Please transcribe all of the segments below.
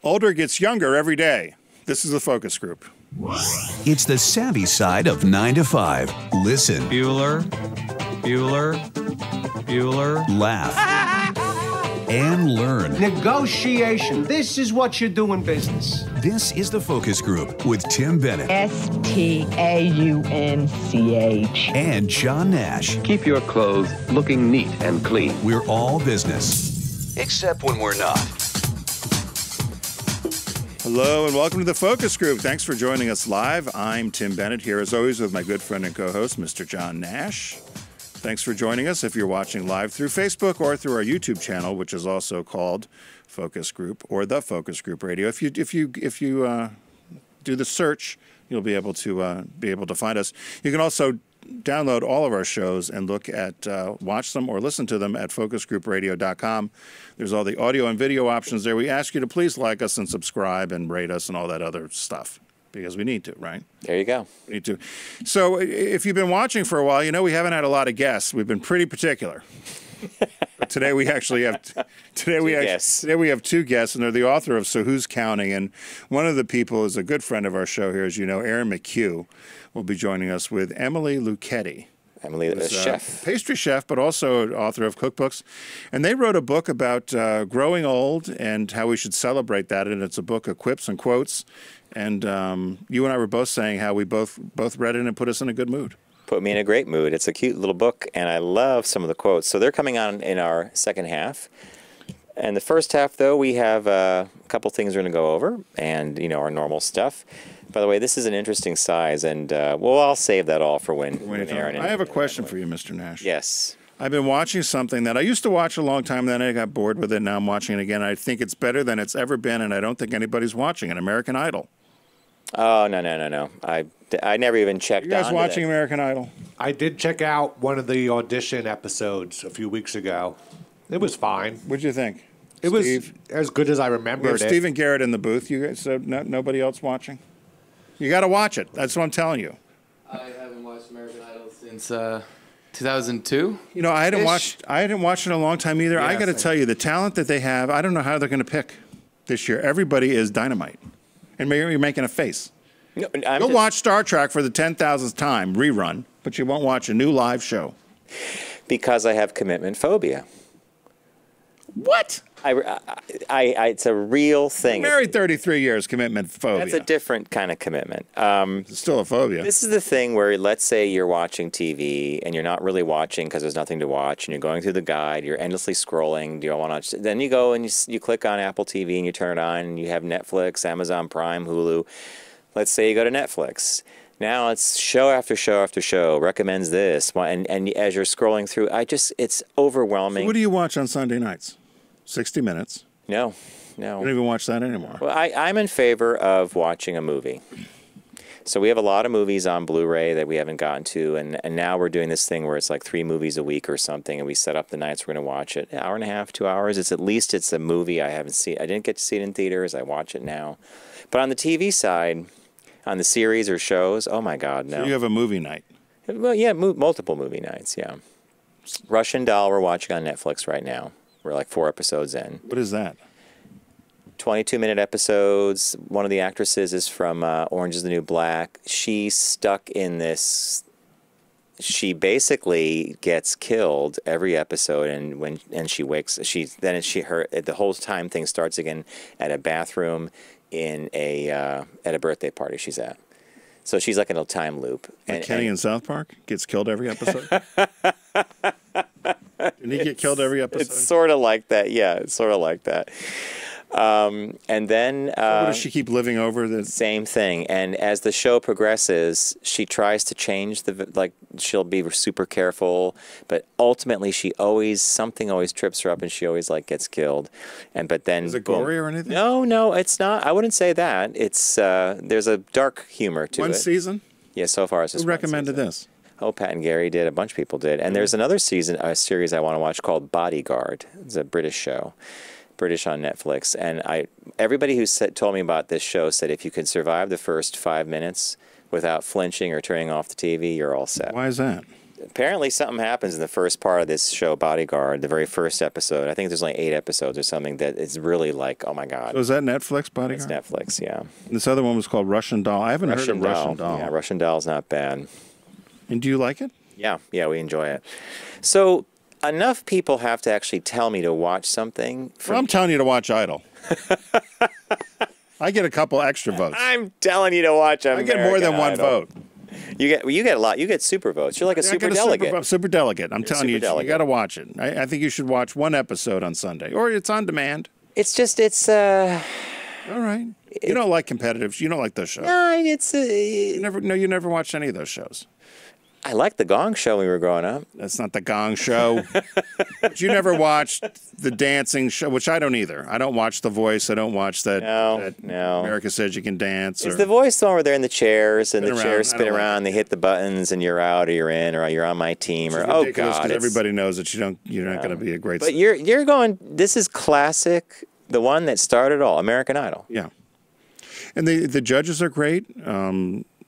Older gets younger every day. This is the focus group. It's the savvy side of 9 to 5. Listen. Bueller. Laugh. And learn. Negotiation. This is what you do in business. This is the focus group with Tim Bennett. Staunch. And John Nash. Keep your clothes looking neat and clean. We're all business. Except when we're not. Hello and welcome to the focus group. Thanks for joining us live. I'm Tim Bennett here as always with my good friend and co-host, Mr. John Nash. Thanks for joining us if you're watching live through Facebook or through our YouTube channel, which is also called Focus Group or The Focus Group Radio. If you do the search, you'll be able to find us. You can also download all of our shows and look at, watch them or listen to them at focusgroupradio.com. There's all the audio and video options there. We ask you to please like us and subscribe and rate us and all that other stuff because we need to, right? There you go. We need to. So if you've been watching for a while, you know we haven't had a lot of guests. We've been pretty particular. But today we actually have today we have two guests, and they're the author of So Who's Counting? And one of the people is a good friend of our show here, as you know, Aaron McHugh will be joining us with Emily Lucchetti. Emily, a chef. Pastry chef, but also author of cookbooks. And they wrote a book about growing old and how we should celebrate that. And it's a book of quips and quotes. And you and I were both saying how we both read it and put us in a good mood. Put me in a great mood. It's a cute little book, and I love some of the quotes. So they're coming on in our second half. And the first half, though, we have a couple things we're going to go over and, you know, our normal stuff. By the way, this is an interesting size, and I'll save that all for when Aaron... I have a question for you, Mr. Nash. Yes. I've been watching something that I used to watch a long time, then I got bored with it, now I'm watching it again. I think it's better than it's ever been, and I don't think anybody's watching it, American Idol. Oh, no. I never even checked on it. You guys watching American Idol? I did check out one of the audition episodes a few weeks ago. It was fine. What'd you think? It was as good as I remembered. We have Stephen Garrett in the booth. You guys, so nobody else watching? You got to watch it. That's what I'm telling you. I haven't watched American Idol since 2002. You know, I hadn't watched it in a long time either. Yeah, I got to tell you, the talent that they have, I don't know how they're going to pick this year. Everybody is dynamite. And you're making a face. No, You'll watch Star Trek for the 10,000th time, rerun, but you won't watch a new live show. Because I have commitment phobia. What? It's a real thing. Married 33 years, commitment phobia. That's a different kind of commitment. It's still a phobia. This is the thing where, let's say you're watching TV and you're not really watching because there's nothing to watch, and you're going through the guide, you're endlessly scrolling. Do you want to? Then you go and you click on Apple TV and you turn it on, and you have Netflix, Amazon Prime, Hulu. Let's say you go to Netflix. Now it's show after show after show recommends this, and as you're scrolling through, it's overwhelming. So what do you watch on Sunday nights? 60 Minutes? No. You don't even watch that anymore. Well, I'm in favor of watching a movie. So we have a lot of movies on Blu-ray that we haven't gotten to, and now we're doing this thing where it's like 3 movies a week or something, and we set up the nights we're going to watch it. An hour and a half, 2 hours. It's a movie I haven't seen. I didn't get to see it in theaters. I watch it now. But on the TV side, on the series or shows, oh my God, no. So you have a movie night? Well, yeah, multiple movie nights, yeah. Russian Doll we're watching on Netflix right now. We're like 4 episodes in. What is that? 22-minute episodes. One of the actresses is from Orange is the New Black. She's stuck in this. She basically gets killed every episode, and she wakes. The whole time thing starts again at a bathroom at a birthday party she's at. So she's like in a time loop. Like Kenny in South Park gets killed every episode. Didn't he get killed every episode? It's sort of like that. Yeah, it's sort of like that. And then... So what does she keep living over? The same thing. And as the show progresses, she tries to change she'll be super careful, but ultimately something always trips her up and she always gets killed. But then... Is it gory or anything? No, it's not. I wouldn't say that. It's, there's a dark humor to it. One season? Yeah, so far it's just Who recommended this? Oh, Pat and Gary did. A bunch of people did. And there's another series I want to watch called Bodyguard. It's a British show. British on Netflix. And everybody who told me about this show said if you can survive the first 5 minutes without flinching or turning off the TV, you're all set. Why is that? apparently something happens in the first part of this show, Bodyguard, the very first episode. I think there's only 8 episodes or something that is really like, oh my God. So is that Netflix, Bodyguard? It's Netflix, yeah. And this other one was called Russian Doll. I haven't heard of Russian Doll. Yeah, Russian Doll's not bad. And do you like it? Yeah, we enjoy it. So enough people have to actually tell me to watch something. Well, I'm telling you to watch Idol. I get a couple extra votes. I'm telling you to watch American I get more than one Idol. vote. You get a lot. You get super votes. You're like a super delegate. Super delegate. I'm telling you, you got to watch it. I think you should watch one episode on Sunday, or it's on demand. It's just all right. You don't like competitive. You don't like those shows. No, it's you never watched any of those shows. I liked the Gong Show when we were growing up. That's not the Gong Show. But you never watched the dancing show, which I don't either. I don't watch The Voice. I don't watch that. No. America Says You Can Dance. Is The Voice the one where they're in the chairs and the chairs spin around, like they hit the buttons, and you're out or you're in or you're on my team or oh God, everybody knows that you're not going to be a great. But you're going. This is classic. The one that started all, American Idol. Yeah, and the judges are great.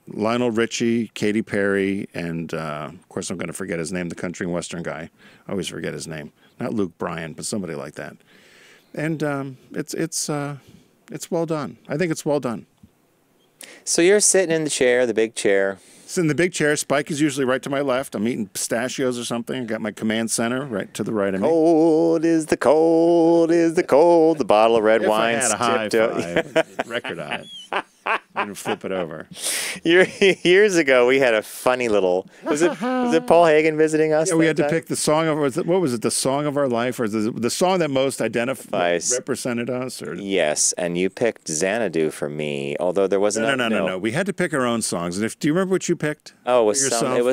Lionel Richie, Katy Perry, and of course I'm going to forget his name, the country and western guy. I always forget his name. Not Luke Bryan, but somebody like that. And it's well done. I think it's well done. So you're sitting in the chair, the big chair. So in the big chair, Spike is usually right to my left. I'm eating pistachios or something. I got my command center right to the right of me. Cold is the cold is the cold. The bottle of red wine. I had a high five record on it. And flip it over. Years ago, we had a funny little. Was it Paul Hagen visiting us? Yeah, we had to pick the song of what was it? The song of our life, or the song that most represented us? Or yes, and you picked Xanadu for me. Although there wasn't. No. We had to pick our own songs. And do you remember what you picked? Oh, it was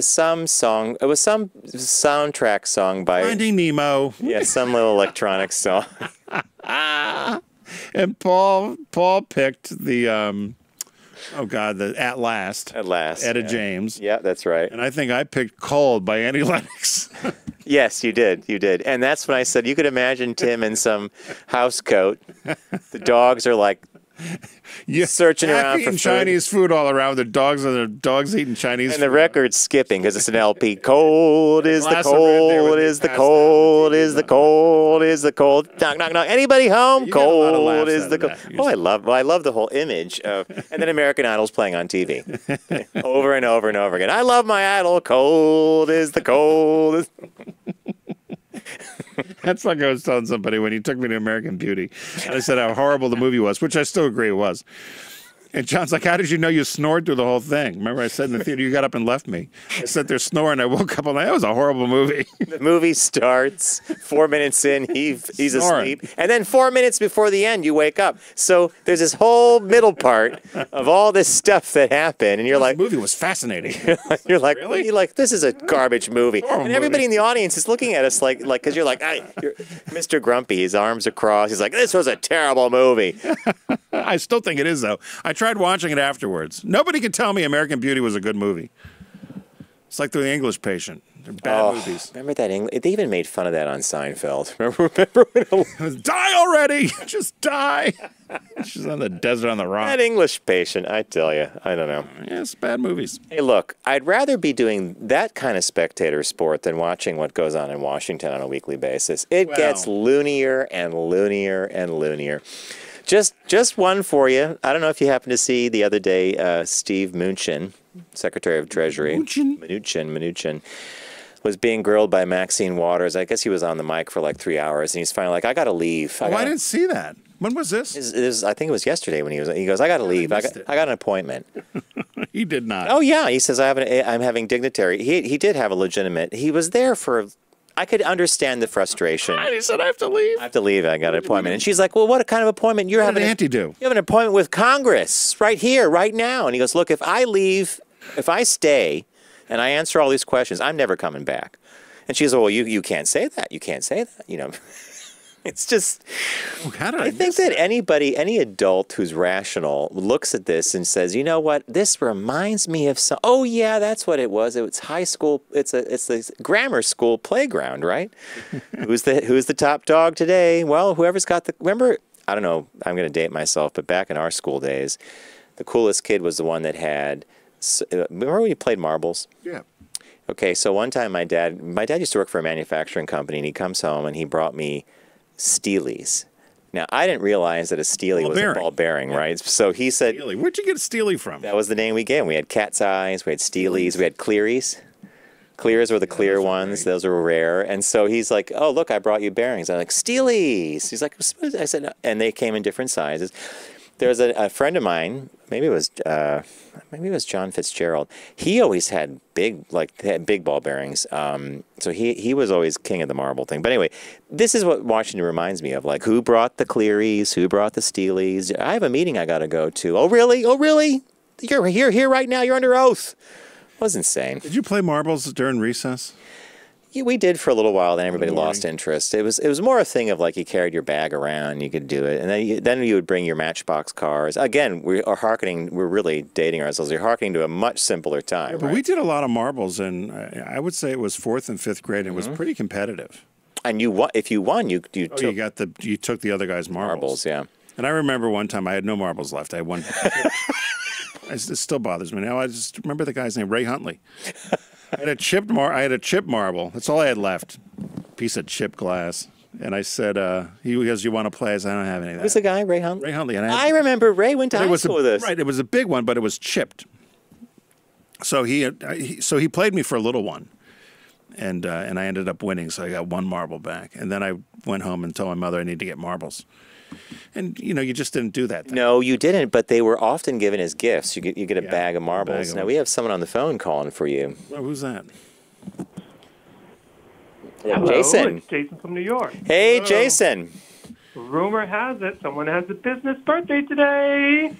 some song. It was some soundtrack song by Finding Nemo. Yeah, some little electronic song. And Paul picked the the At Last. Etta James. Yeah, that's right. And I think I picked Cold by Annie Lennox. Yes, you did. And that's when I said you could imagine Tim in some house coat. The dogs are like searching around for food. Chinese food all around. The dogs eating Chinese food. And the record's skipping because it's an LP. Cold is the cold is the cold is the cold is the cold. Knock, knock, knock. Anybody home? Cold is the cold. Oh, I love the whole image of, and then American Idol's playing on TV over and over and over again. I love my idol. Cold is the cold. That's like I was telling somebody when he took me to American Beauty. And I said how horrible the movie was, which I still agree it was. And John's like, how did you know you snored through the whole thing? Remember I said in the theater, you got up and left me. I sat there snoring. I woke up. I'm like, that was a horrible movie. The movie starts 4 minutes in. He's asleep. And then 4 minutes before the end, you wake up. So there's this whole middle part of all this stuff that happened. And you're like, the movie was fascinating. You're like, really? You're like, this is a garbage movie. And everybody in the audience is looking at us like, because you're like, you're Mr. Grumpy. His arms are crossed. He's like, this was a terrible movie. I still think it is, though. I tried watching it afterwards. Nobody could tell me American Beauty was a good movie. It's like The English Patient. They're bad movies. Remember that? They even made fun of that on Seinfeld. Remember when die already! Just die! She's on the desert on the rock. That English Patient, I tell you. I don't know. Yeah, it's bad movies. Hey, look, I'd rather be doing that kind of spectator sport than watching what goes on in Washington on a weekly basis. It gets loonier and loonier and loonier. Just one for you. I don't know if you happened to see the other day, Steve Mnuchin, Secretary of Treasury. Mnuchin was being grilled by Maxine Waters. I guess he was on the mic for like 3 hours, and he's finally like, I got to leave. I didn't see that. When was this? I think it was yesterday when he goes, I got to leave. I got an appointment. He did not. Oh, yeah. He says, I'm having dignitary. He did have a legitimate. He was there for... I could understand the frustration. And he said, I have to leave. I have to leave. I got an appointment. And she's like, well, what kind of appointment? You're having What did Auntie do? You have an appointment with Congress right here, right now. And he goes, look, if I leave, if I stay and I answer all these questions, I'm never coming back. And she goes, well, you can't say that. You can't say that. You know, it's just, I think that any adult who's rational looks at this and says, you know what, this reminds me of some, oh yeah, that's what it was. It's high school. It's the grammar school playground, right? Who's the top dog today? Well, whoever's got remember, I don't know, I'm going to date myself, but back in our school days, the coolest kid was the one that had, remember when you played marbles? Yeah. Okay, so one time my dad used to work for a manufacturing company, and he comes home and he brought me Steelies. Now, I didn't realize that a Steely was a ball bearing, right? So he said... Steely. Where'd you get Steely from? That was the name we gave him. We had Cat's Eyes, we had Steelies, we had Clearies. Clears were the clear ones. Those were rare. And so he's like, oh, look, I brought you bearings. I'm like, Steelies. He's like, I said, no. And they came in different sizes. There was a friend of mine, maybe it was John Fitzgerald. He always had big ball bearings. So he was always king of the marble thing. But anyway, this is what Washington reminds me of. Like, who brought the Clearies? Who brought the Steelies? I have a meeting I got to go to. Oh, really? Oh, really? You're here right now. You're under oath. It was insane. Did you play marbles during recess? Yeah, we did for a little while. Then everybody lost interest. It was more a thing of like you carried your bag around, you could do it, and then you would bring your Matchbox cars. Again, we're really dating ourselves. We're harkening to a much simpler time. Yeah, but we did a lot of marbles, and I would say it was 4th and 5th grade. And it was pretty competitive. And you won. If you won, you took the other guy's marbles. Yeah. And I remember one time I had no marbles left. I had one. It still bothers me now. I just remember the guy's name, Ray Huntley. I had a chip marble. That's all I had left. Piece of chip glass. And I said, he goes, you want to play? I said, I don't have any of that. Who's the guy, Ray Huntley? Ray Huntley. And I remember Ray went to high school with us. Right, it was a big one, but it was chipped. So he played me for a little one. And I ended up winning, so I got one marble back. And then I went home and told my mother I need to get marbles. And, you just didn't do that. No, you didn't, but they were often given as gifts. You get a bag of marbles. Now, we have someone on the phone calling for you. Well, who's that? Hello, Jason. It's Jason from New York. Hey, hello. Jason. Rumor has it someone has a business birthday today.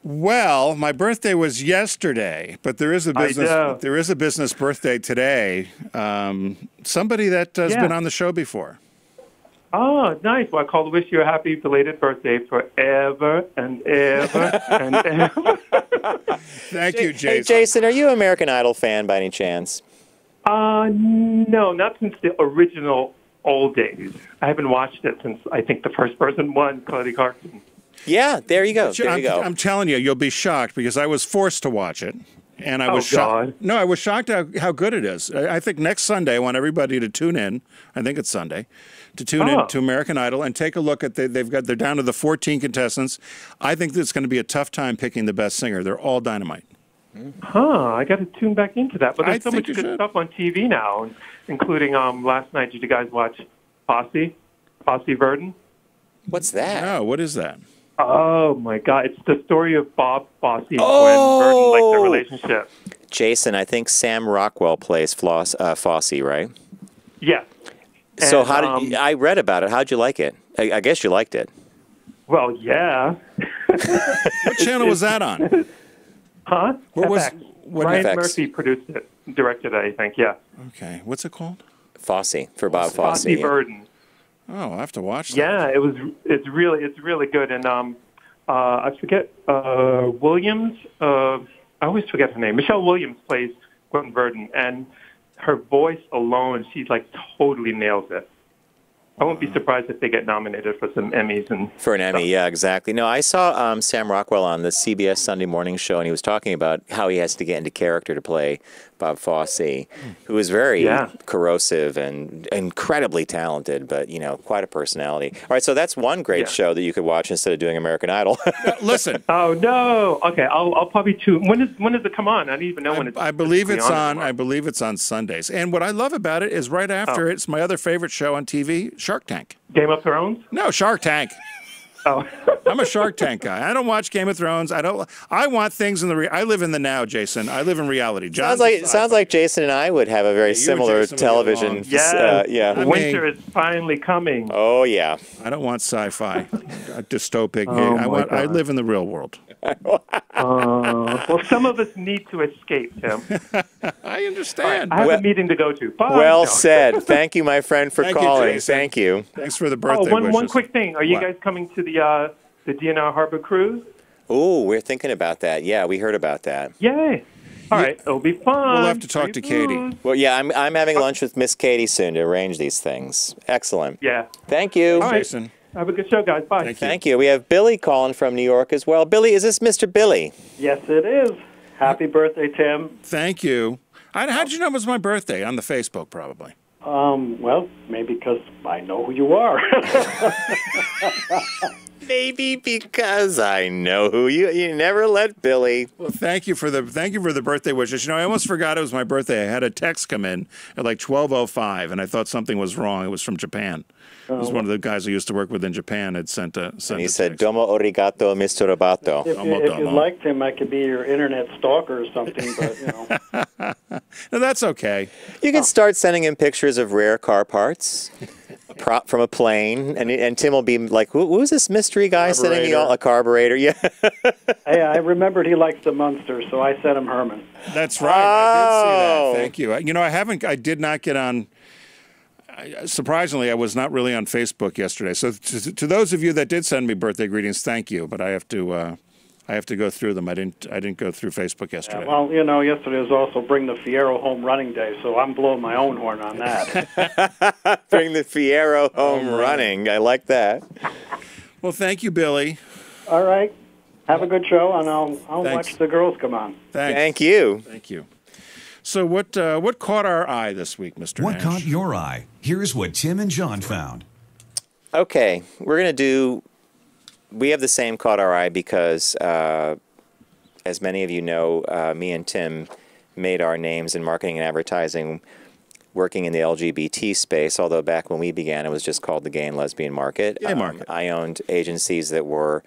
Well, my birthday was yesterday, but there is a business birthday today. Somebody that has been on the show before. Oh, nice. Well, I call to wish you a happy belated birthday forever and ever and ever. Thank you, Jason. Hey, Jason, are you an American Idol fan by any chance? No, not since the original old days. I haven't watched it since, I think, the first person won, Cody Carson. Yeah, there you go. I'm telling you, you'll be shocked because I was forced to watch it. And I was shocked. No, I was shocked how good it is. I think next Sunday I want everybody to tune in. I think it's Sunday. To tune in to American Idol and take a look at they're down to the 14 contestants. I think it's going to be a tough time picking the best singer. They're all dynamite. I got to tune back into that. But there's so much good stuff on TV now, including last night. Did you guys watch Fosse Verdon? What's that? No, what is that? Oh my God! It's the story of Bob Fosse and Gwen Verdon, like their relationship. Jason, I think Sam Rockwell plays Fosse, right? Yes. So I read about it. How'd you like it? I guess you liked it. Well, yeah. What channel was that on? Huh? FX. Ryan Murphy produced it, directed it, I think. Yeah. Okay. What's it called? Fosse for Bob Fosse. Fosse Verdon. Oh, I'll have to watch that. Yeah, it's really good. And I forget Williams. I always forget her name. Michelle Williams plays Gwen Verdon, and her voice alone, she totally nails it. I won't be surprised if they get nominated for some Emmys for an Emmy. Yeah, exactly. No, I saw Sam Rockwell on the CBS Sunday Morning Show, and he was talking about how he has to get into character to play Bob Fosse, who is very corrosive and incredibly talented, but quite a personality. All right, so that's one great show that you could watch instead of doing American Idol. Listen. Oh no. Okay, I'll probably tune. When does it come on? I don't even know when it's. I believe it's on. I believe it's on Sundays. And what I love about it is right after it's my other favorite show on TV, Shark Tank. Game of Thrones? No, Shark Tank. Oh. I'm a Shark Tank guy. I don't watch Game of Thrones. I want things in I live in the now, Jason. I live in reality. Sounds like Jason and I would have a very similar television. Yeah. Winter is finally coming. Oh yeah. I don't want sci-fi, dystopic. I live in the real world. Well, some of us need to escape, Tim. I understand. Right, I have a meeting to go to. Bye. Well said. Thank you, my friend, for calling. Thank you. Thanks for the birthday wishes. One quick thing. Are you guys coming to the DNR Harbor Cruise? Oh, we're thinking about that. Yeah, we heard about that. Yay. All right, it'll be fun. We'll have to talk to Katie. Well, yeah, I'm having lunch with Miss Katie soon to arrange these things. Excellent. Yeah. Thank you. All right. Jason. Have a good show, guys. Bye. Thank you. We have Billy calling from New York as well. Billy, is this Mr. Billy? Yes, it is. Happy birthday, Tim. Thank you. How did you know it was my birthday? On the Facebook, probably. Well, maybe because I know who you are. Maybe because I know who you never let Billy. Well, thank you for the birthday wishes. I almost forgot it was my birthday. I had a text come in at like 12:05, and I thought something was wrong. It was from Japan. It was one of the guys I used to work with in Japan had sent a and he said, "Domo arigato, Mr. Robato." If you liked him, I could be your internet stalker or something, but No, that's okay. You can start sending him pictures of rare car parts. Prop from a plane, and Tim will be like, who's this mystery guy sending me a carburetor? Yeah. Hey, I remembered he likes the Munster, so I sent him Herman. That's right. I did see that. Thank you. I did not get on. Surprisingly, I was not really on Facebook yesterday. So to those of you that did send me birthday greetings, thank you. But I have to go through them. I didn't go through Facebook yesterday. Yeah, well, yesterday was also Bring the Fiero Home running day, so I'm blowing my own horn on that. Bring the Fiero home running. I like that. Well, thank you, Billy. All right. Have a good show, and I'll watch the girls come on. Thanks. Thank you. Thank you. So what caught our eye this week, Mr. What Nash? caught your eye? Here's what Tim and John found. Okay, we're going to do... We have the same caught our eye because, as many of you know, me and Tim made our names in marketing and advertising working in the LGBT space, although back when we began, it was just called the gay and lesbian market. Gay market. I owned agencies that were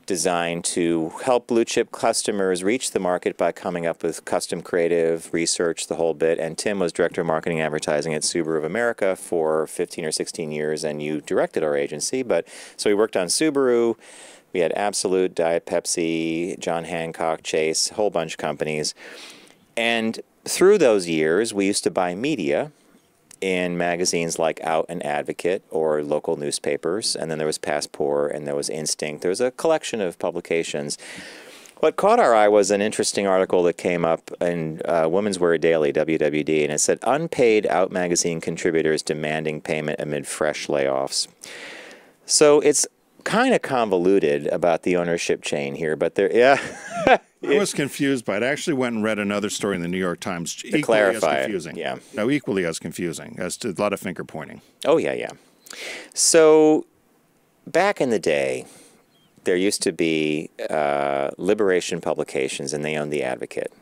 designed to help blue-chip customers reach the market by coming up with custom creative, research, the whole bit. And Tim was Director of Marketing and Advertising at Subaru of America for 15 or 16 years, and you directed our agency. So we worked on Subaru. We had Absolute, Diet Pepsi, John Hancock, Chase, a whole bunch of companies. And through those years, we used to buy media in magazines like Out and Advocate or local newspapers, and then there was Passport and there was Instinct. There was a collection of publications. What caught our eye was an interesting article that came up in Women's Wear Daily, WWD, and it said, "Unpaid Out magazine contributors demanding payment amid fresh layoffs." So it's kind of convoluted about the ownership chain here, but I was confused by it. I actually went and read another story in the New York Times. To clarify as confusing. Yeah. No, equally as confusing. As to a lot of finger pointing. Oh, yeah. So back in the day, there used to be Liberation Publications, and they owned The Advocate.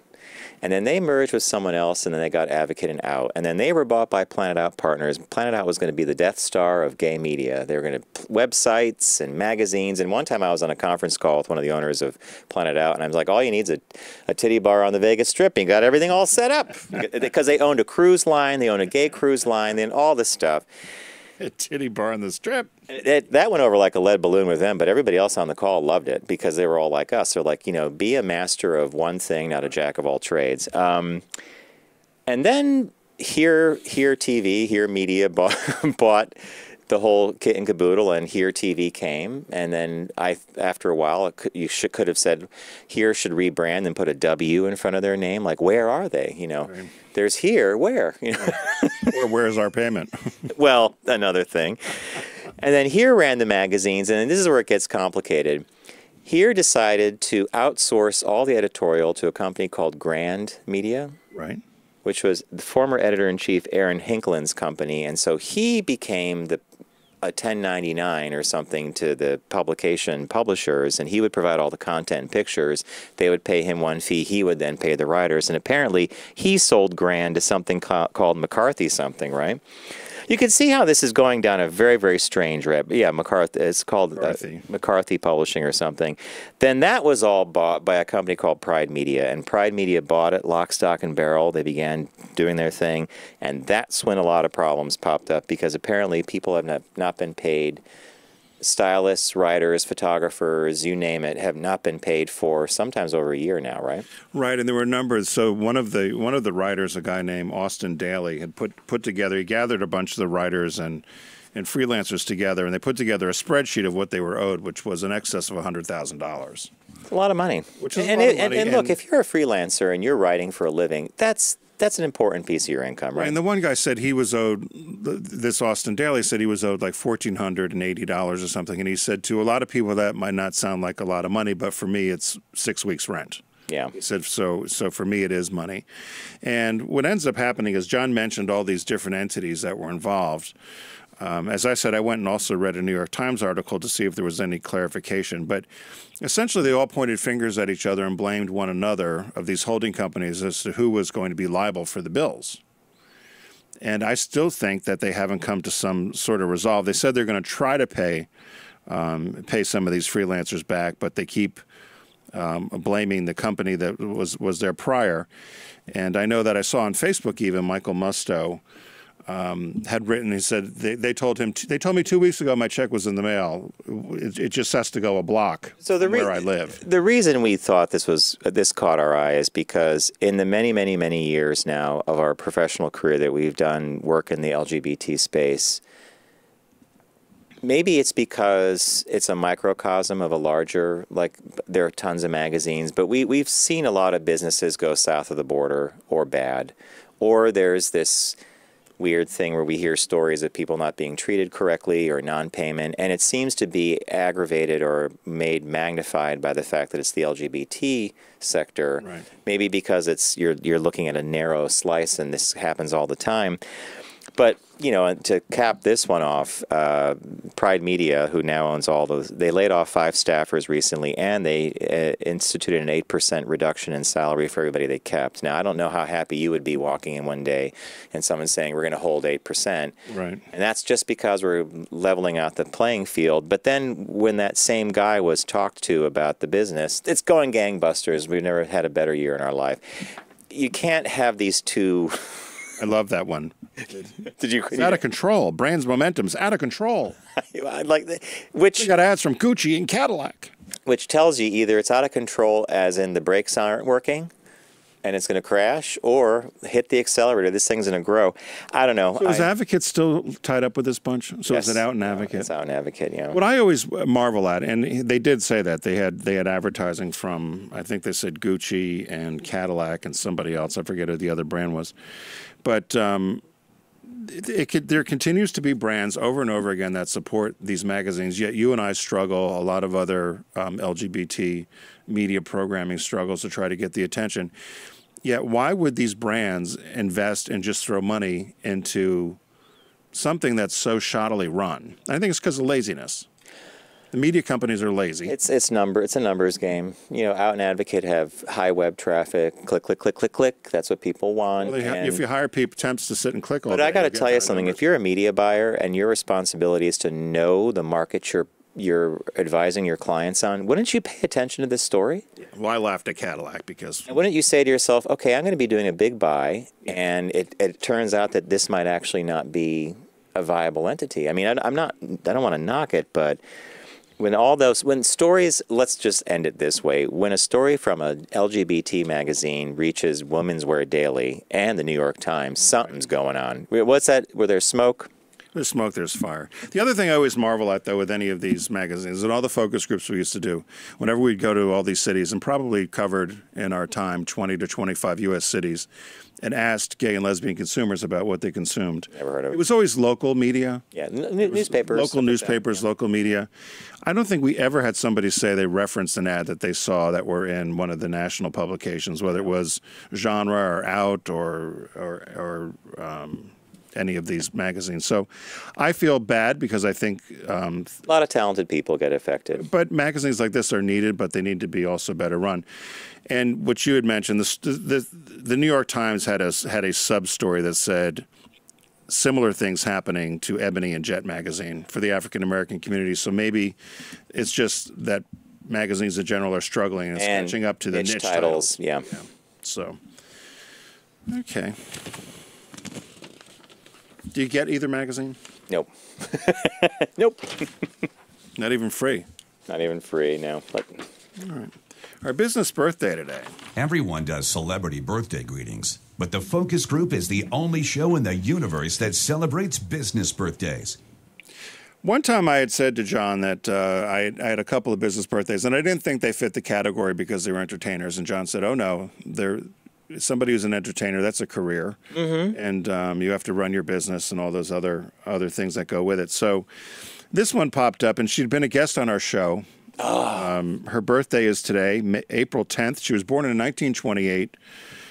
And then they merged with someone else, and then they got Advocate and Out. And then they were bought by Planet Out Partners. Planet Out was going to be the Death Star of gay media. They were going to websites and magazines. And one time I was on a conference call with one of the owners of Planet Out, and I was like, all you need is a titty bar on the Vegas Strip, and you got everything all set up. Because they owned a cruise line, they owned a gay cruise line, they owned all this stuff. A titty bar on the Strip. That went over like a lead balloon with them, but everybody else on the call loved it because they were all like us. They're like, be a master of one thing, not a jack of all trades. And then Here TV, Here Media bought the whole kit and caboodle, and Here TV came. And then after a while, you could have said, Here should rebrand and put a W in front of their name. Like, where are they? Right. There's Here, where? Or where's our payment? Well, another thing. And then Here ran the magazines, and this is where it gets complicated. Here decided to outsource all the editorial to a company called Grand Media. Right. Which was the former editor-in-chief Aaron Hinklin's company, and so he became a 1099 or something to the publishers, and he would provide all the content and pictures. They would pay him one fee. He would then pay the writers, and apparently he sold Grand to something called McCarthy something, right? You can see how this is going down a very, very strange route. Yeah, McCarthy. It's called McCarthy Publishing or something. Then that was all bought by a company called Pride Media, and Pride Media bought it, lock, stock, and barrel. They began doing their thing, and that's when a lot of problems popped up because apparently people have not been paid. Stylists, writers, photographers, you name it, have not been paid for sometimes over a year now, right? Right, and there were numbers. So one of the writers, a guy named Austin Daly, had put together. He gathered a bunch of the writers and freelancers together, and they put together a spreadsheet of what they were owed, which was in excess of $100,000. A lot of money. Which is a lot of money. And look, if you're a freelancer and you're writing for a living, that's an important piece of your income, right? And the one guy said he was owed, this Austin Daly said he was owed like $1,480 or something. And he said to a lot of people that might not sound like a lot of money, but for me it's 6 weeks' rent. Yeah. He said, so for me, it is money. And what ends up happening is John mentioned all these different entities that were involved. As I said, I went and also read a New York Times article to see if there was any clarification. But essentially, they all pointed fingers at each other and blamed one another of these holding companies as to who was going to be liable for the bills. And I still think that they haven't come to some sort of resolve. They said they're going to try to pay some of these freelancers back, but they keep blaming the company that was there prior. And I know that I saw on Facebook even Michael Musto had written. He said they told me 2 weeks ago my check was in the mail. It just has to go a block from where I live. The reason we thought this caught our eye is because in the many years now of our professional career that we've done work in the LGBT space, maybe it's because it's a microcosm of a larger, like there are tons of magazines, but we've seen a lot of businesses go south of the border or bad, or there's this weird thing where we hear stories of people not being treated correctly or non-payment, and it seems to be aggravated or made magnified by the fact that it's the LGBT sector. Right. Maybe because you're looking at a narrow slice, and this happens all the time. But, you know, to cap this one off, Pride Media, who now owns all those, they laid off 5 staffers recently, and they instituted an 8% reduction in salary for everybody they kept. Now, I don't know how happy you would be walking in one day and someone saying, we're going to hold 8%. Right. And that's just because we're leveling out the playing field. But then when that same guy was talked to about the business, it's going gangbusters. We've never had a better year in our life. You can't have these two... I love that one. Did you? It's out of control. Brand's momentum's out of control. I like that. Which we got ads from Gucci and Cadillac. Which tells you either it's out of control, as in the brakes aren't working, and it's going to crash, or hit the accelerator. This thing's going to grow. I don't know. So is Advocate still tied up with this bunch? So yes, is it out in Advocate? It's out in Advocate. Yeah. What I always marvel at, and they did say that they had advertising from, I think they said Gucci and Cadillac and somebody else. I forget who the other brand was. But there continues to be brands over and over again that support these magazines, yet you and I struggle, a lot of other LGBT media programming struggles to try to get the attention. Yet why would these brands invest and just throw money into something that's so shoddily run? I think it's because of laziness. The media companies are lazy. It's a numbers game. You know, Out and Advocate have high web traffic. Click, click, click, click, click. That's what people want. Well, if you hire people, temps to sit and click all day. But I got to tell you something. If you're a media buyer and your responsibility is to know the market you're advising your clients on, wouldn't you pay attention to this story? Well, I laughed at Cadillac because... And wouldn't you say to yourself, okay, I'm going to be doing a big buy, and it turns out that this might actually not be a viable entity. I mean, I don't want to knock it, but... When stories, let's just end it this way. When a story from a LGBT magazine reaches Women's Wear Daily and the New York Times, something's going on. What's that? Where there's smoke? There's smoke, there's fire. The other thing I always marvel at, though, with any of these magazines and all the focus groups we used to do, whenever we'd go to all these cities, and probably covered in our time 20 to 25 U.S. cities, and asked gay and lesbian consumers about what they consumed. Never heard of it. It was always local media. Yeah, newspapers. Local newspapers, local media. I don't think we ever had somebody say they referenced an ad that they saw that were in one of the national publications, whether it was Genre or Out or any of these magazines. So I feel bad because I think... a lot of talented people get affected. But magazines like this are needed, but they need to be also better run. And what you had mentioned, the New York Times had a sub-story that said similar things happening to Ebony and Jet magazine for the African-American community. So maybe it's just that magazines in general are struggling and catching up to the niche titles. Yeah. So, okay. Do you get either magazine? Nope. Nope. Not even free? Not even free, no. But... All right. Our business birthday today. Everyone does celebrity birthday greetings, but the Focus Group is the only show in the universe that celebrates business birthdays. One time I had said to John that I had a couple of business birthdays, and I didn't think they fit the category because they were entertainers. And John said, oh, no, they're somebody who's an entertainer, that's a career. Mm-hmm. And you have to run your business and all those other things that go with it. So this one popped up, and she'd been a guest on our show. Her birthday is today, April 10th. She was born in 1928.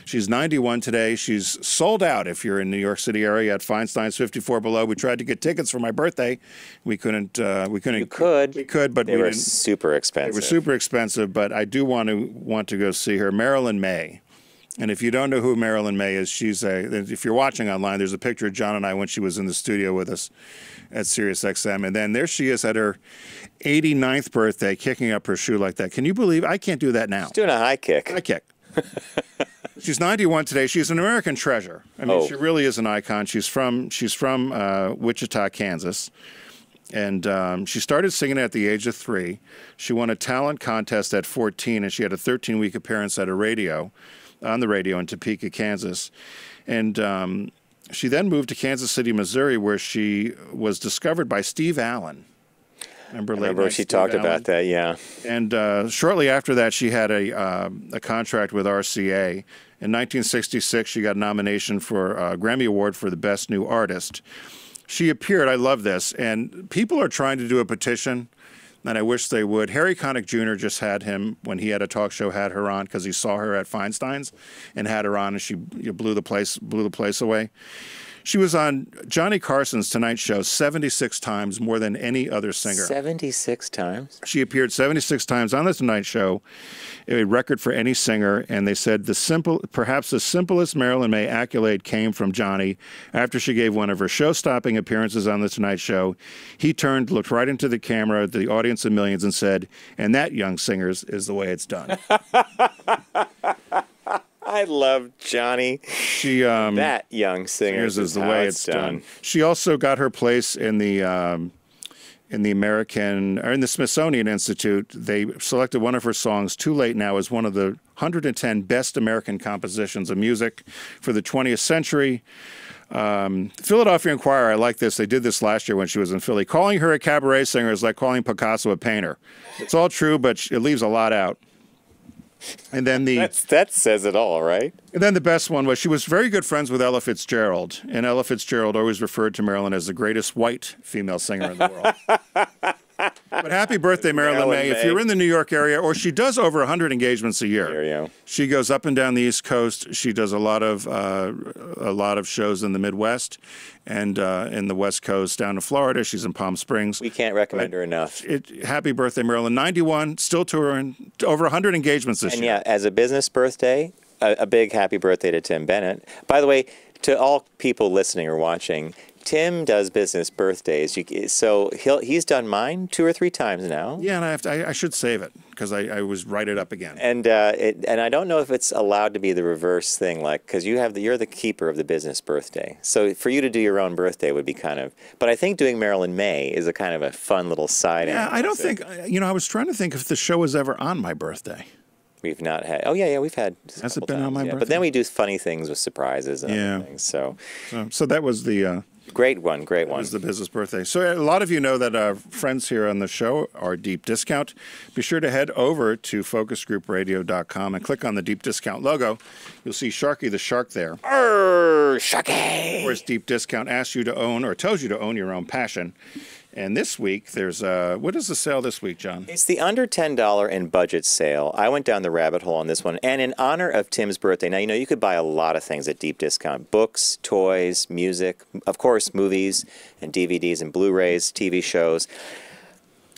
She's 91 today. She's sold out if you're in New York City area at Feinstein's 54 Below. We tried to get tickets for my birthday. We couldn't. You could. We could, but they we were didn't. super expensive. They were super expensive, but I do want to go see her. Marilyn May. And if you don't know who Marilyn May is, if you're watching online, there's a picture of John and I when she was in the studio with us at SiriusXM. And then there she is at her 89th birthday, kicking up her shoe like that. Can you believe? I can't do that now. She's doing a high kick. High kick. She's 91 today. She's an American treasure. I mean, she really is an icon. She's from Wichita, Kansas. And she started singing at the age of 3. She won a talent contest at 14, and she had a 13-week appearance at on the radio in Topeka, Kansas. And she then moved to Kansas City, Missouri, where she was discovered by Steve Allen. Remember she talked about that, yeah. And shortly after that, she had a contract with RCA. In 1966, she got a nomination for a Grammy Award for the Best New Artist. She appeared, I love this, and people are trying to do a petition, and I wish they would. Harry Connick Jr. just had him, when he had a talk show, had her on because he saw her at Feinstein's and had her on, and she blew the place away. She was on Johnny Carson's Tonight Show 76 times, more than any other singer. 76 times? She appeared 76 times on the Tonight Show, a record for any singer, and they said perhaps the simplest Marilyn May accolade came from Johnny after she gave one of her show-stopping appearances on the Tonight Show. He turned, looked right into the camera, the audience of millions, and said, "And that, young singers, is the way it's done." I love Johnny. That young singers is the way it's done. She also got her place in the Smithsonian Institute. They selected one of her songs, "Too Late Now," as one of the 110 best American compositions of music for the 20th century. Philadelphia Inquirer, I like this. They did this last year when she was in Philly. Calling her a cabaret singer is like calling Picasso a painter. It's all true, but it leaves a lot out. And then that says it all, right? And then the best one was she was very good friends with Ella Fitzgerald, and Ella Fitzgerald always referred to Marilyn as the greatest white female singer in the world. But happy birthday, Marilyn May. If you're in the New York area, or she does over 100 engagements a year. There you go. She goes up and down the East Coast. She does a lot of shows in the Midwest and in the West Coast down to Florida. She's in Palm Springs. We can't recommend her enough. Happy birthday, Marilyn. 91, still touring, over 100 engagements this year. And yeah, as a business birthday, a big happy birthday to Tim Bennett. By the way, to all people listening or watching, Tim does business birthdays, so he's done mine 2 or 3 times now. Yeah, and I should save it because I was write it up again. And I don't know if it's allowed to be the reverse thing, because you're the keeper of the business birthday. So for you to do your own birthday would be kind of. But I think doing Marilyn May is a kind of a fun little side. Yeah, I don't think I was trying to think if the show was ever on my birthday. We've not had. Oh yeah, we've had. Has it been on my birthday? But then we do funny things with surprises and other things. So that was the. Great one. It was the business birthday. So a lot of you know that our friends here on the show are Deep Discount. Be sure to head over to focusgroupradio.com and click on the Deep Discount logo. You'll see Sharky the Shark there. Sharky! Of course, Deep Discount asks you to own, or tells you to own, your own passion. And this week, there's what is the sale this week, John? It's the under $10 in budget sale. I went down the rabbit hole on this one. And in honor of Tim's birthday, now, you could buy a lot of things at Deep Discount. Books, toys, music, of course, movies and DVDs and Blu-rays, TV shows.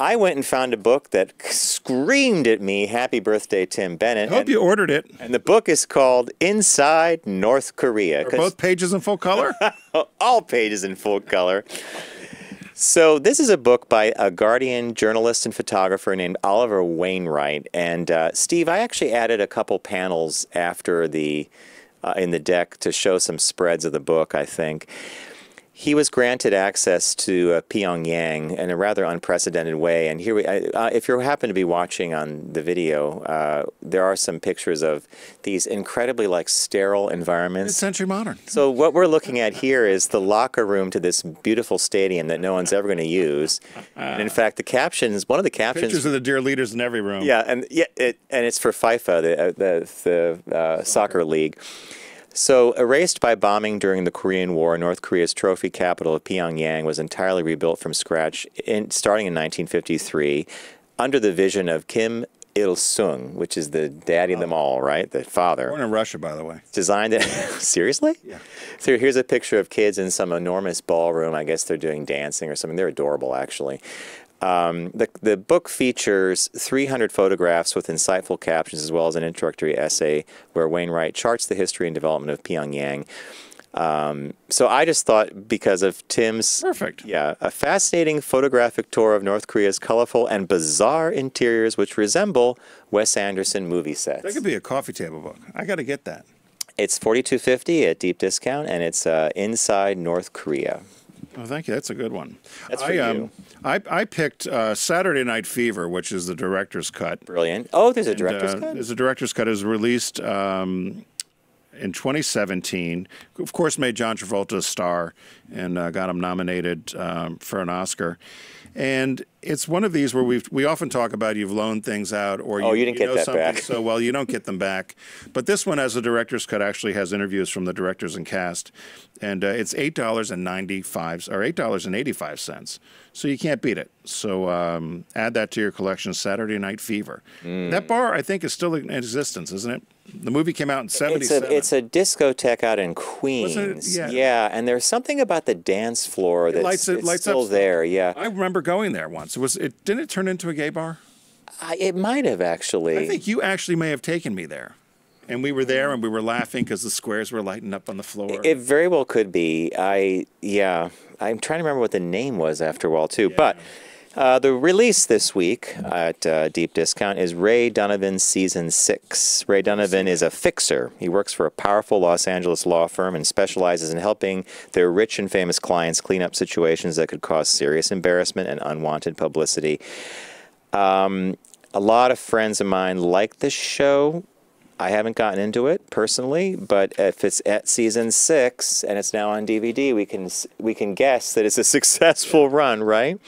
I went and found a book that screamed at me, "Happy birthday, Tim Bennett." I hope you ordered it. And the book is called Inside North Korea. Are both pages in full color? All pages in full color. So this is a book by a Guardian journalist and photographer named Oliver Wainwright. And Steve, I actually added a couple panels after in the deck to show some spreads of the book, I think. He was granted access to Pyongyang in a rather unprecedented way. And here, if you happen to be watching on the video, there are some pictures of these incredibly sterile environments. Mid-century modern. So what we're looking at here is the locker room to this beautiful stadium that no one's ever going to use. And in fact, one of the captions. Pictures of the dear leaders in every room. Yeah, and it's for FIFA, the soccer league. So, erased by bombing during the Korean War, North Korea's trophy capital of Pyongyang was entirely rebuilt from scratch starting in 1953. under the vision of Kim Il-sung, which is the daddy of them all, right? The father. Born in Russia, by the way. Designed it. Seriously? Yeah. So here's a picture of kids in some enormous ballroom. I guess they're doing dancing or something. They're adorable, actually. The book features 300 photographs with insightful captions as well as an introductory essay where Wainwright charts the history and development of Pyongyang. So I just thought, because of Tim's... Perfect. Yeah, a fascinating photographic tour of North Korea's colorful and bizarre interiors which resemble Wes Anderson movie sets. That could be a coffee table book. I got to get that. It's $42.50 at deep discount, and it's Inside North Korea. Oh, thank you. That's a good one. That's for you. I picked Saturday Night Fever, which is the director's cut. Brilliant. Oh, there's a director's cut? There's a director's cut. It was released in 2017. Of course, made John Travolta a star and got him nominated for an Oscar. And it's one of these where we often talk about you've loaned things out or you didn't get that something back. so well you don't get them back. But this one, as a director's cut, actually has interviews from the directors and cast, and it's $8.95 or $8.85. So you can't beat it. So add that to your collection. Saturday Night Fever. That bar, I think, is still in existence, isn't it? The movie came out in '77. It's a discotheque out in Queens. Yeah, and there's something about the dance floor that's lights still up. there. Yeah, I remember going there once. Didn't it turn into a gay bar? It might have actually. I think you actually may have taken me there. And we were there and we were laughing because the squares were lighting up on the floor. It very well could be. I'm trying to remember what the name was after a while too. Yeah. But the release this week at deep discount is Ray Donovan Season 6. Ray Donovan is a fixer. He works for a powerful Los Angeles law firm and specializes in helping their rich and famous clients clean up situations that could cause serious embarrassment and unwanted publicity. A lot of friends of mine like this show. I haven't gotten into it personally, but if it's at season 6 and it's now on DVD, we can guess that it's a successful run, right?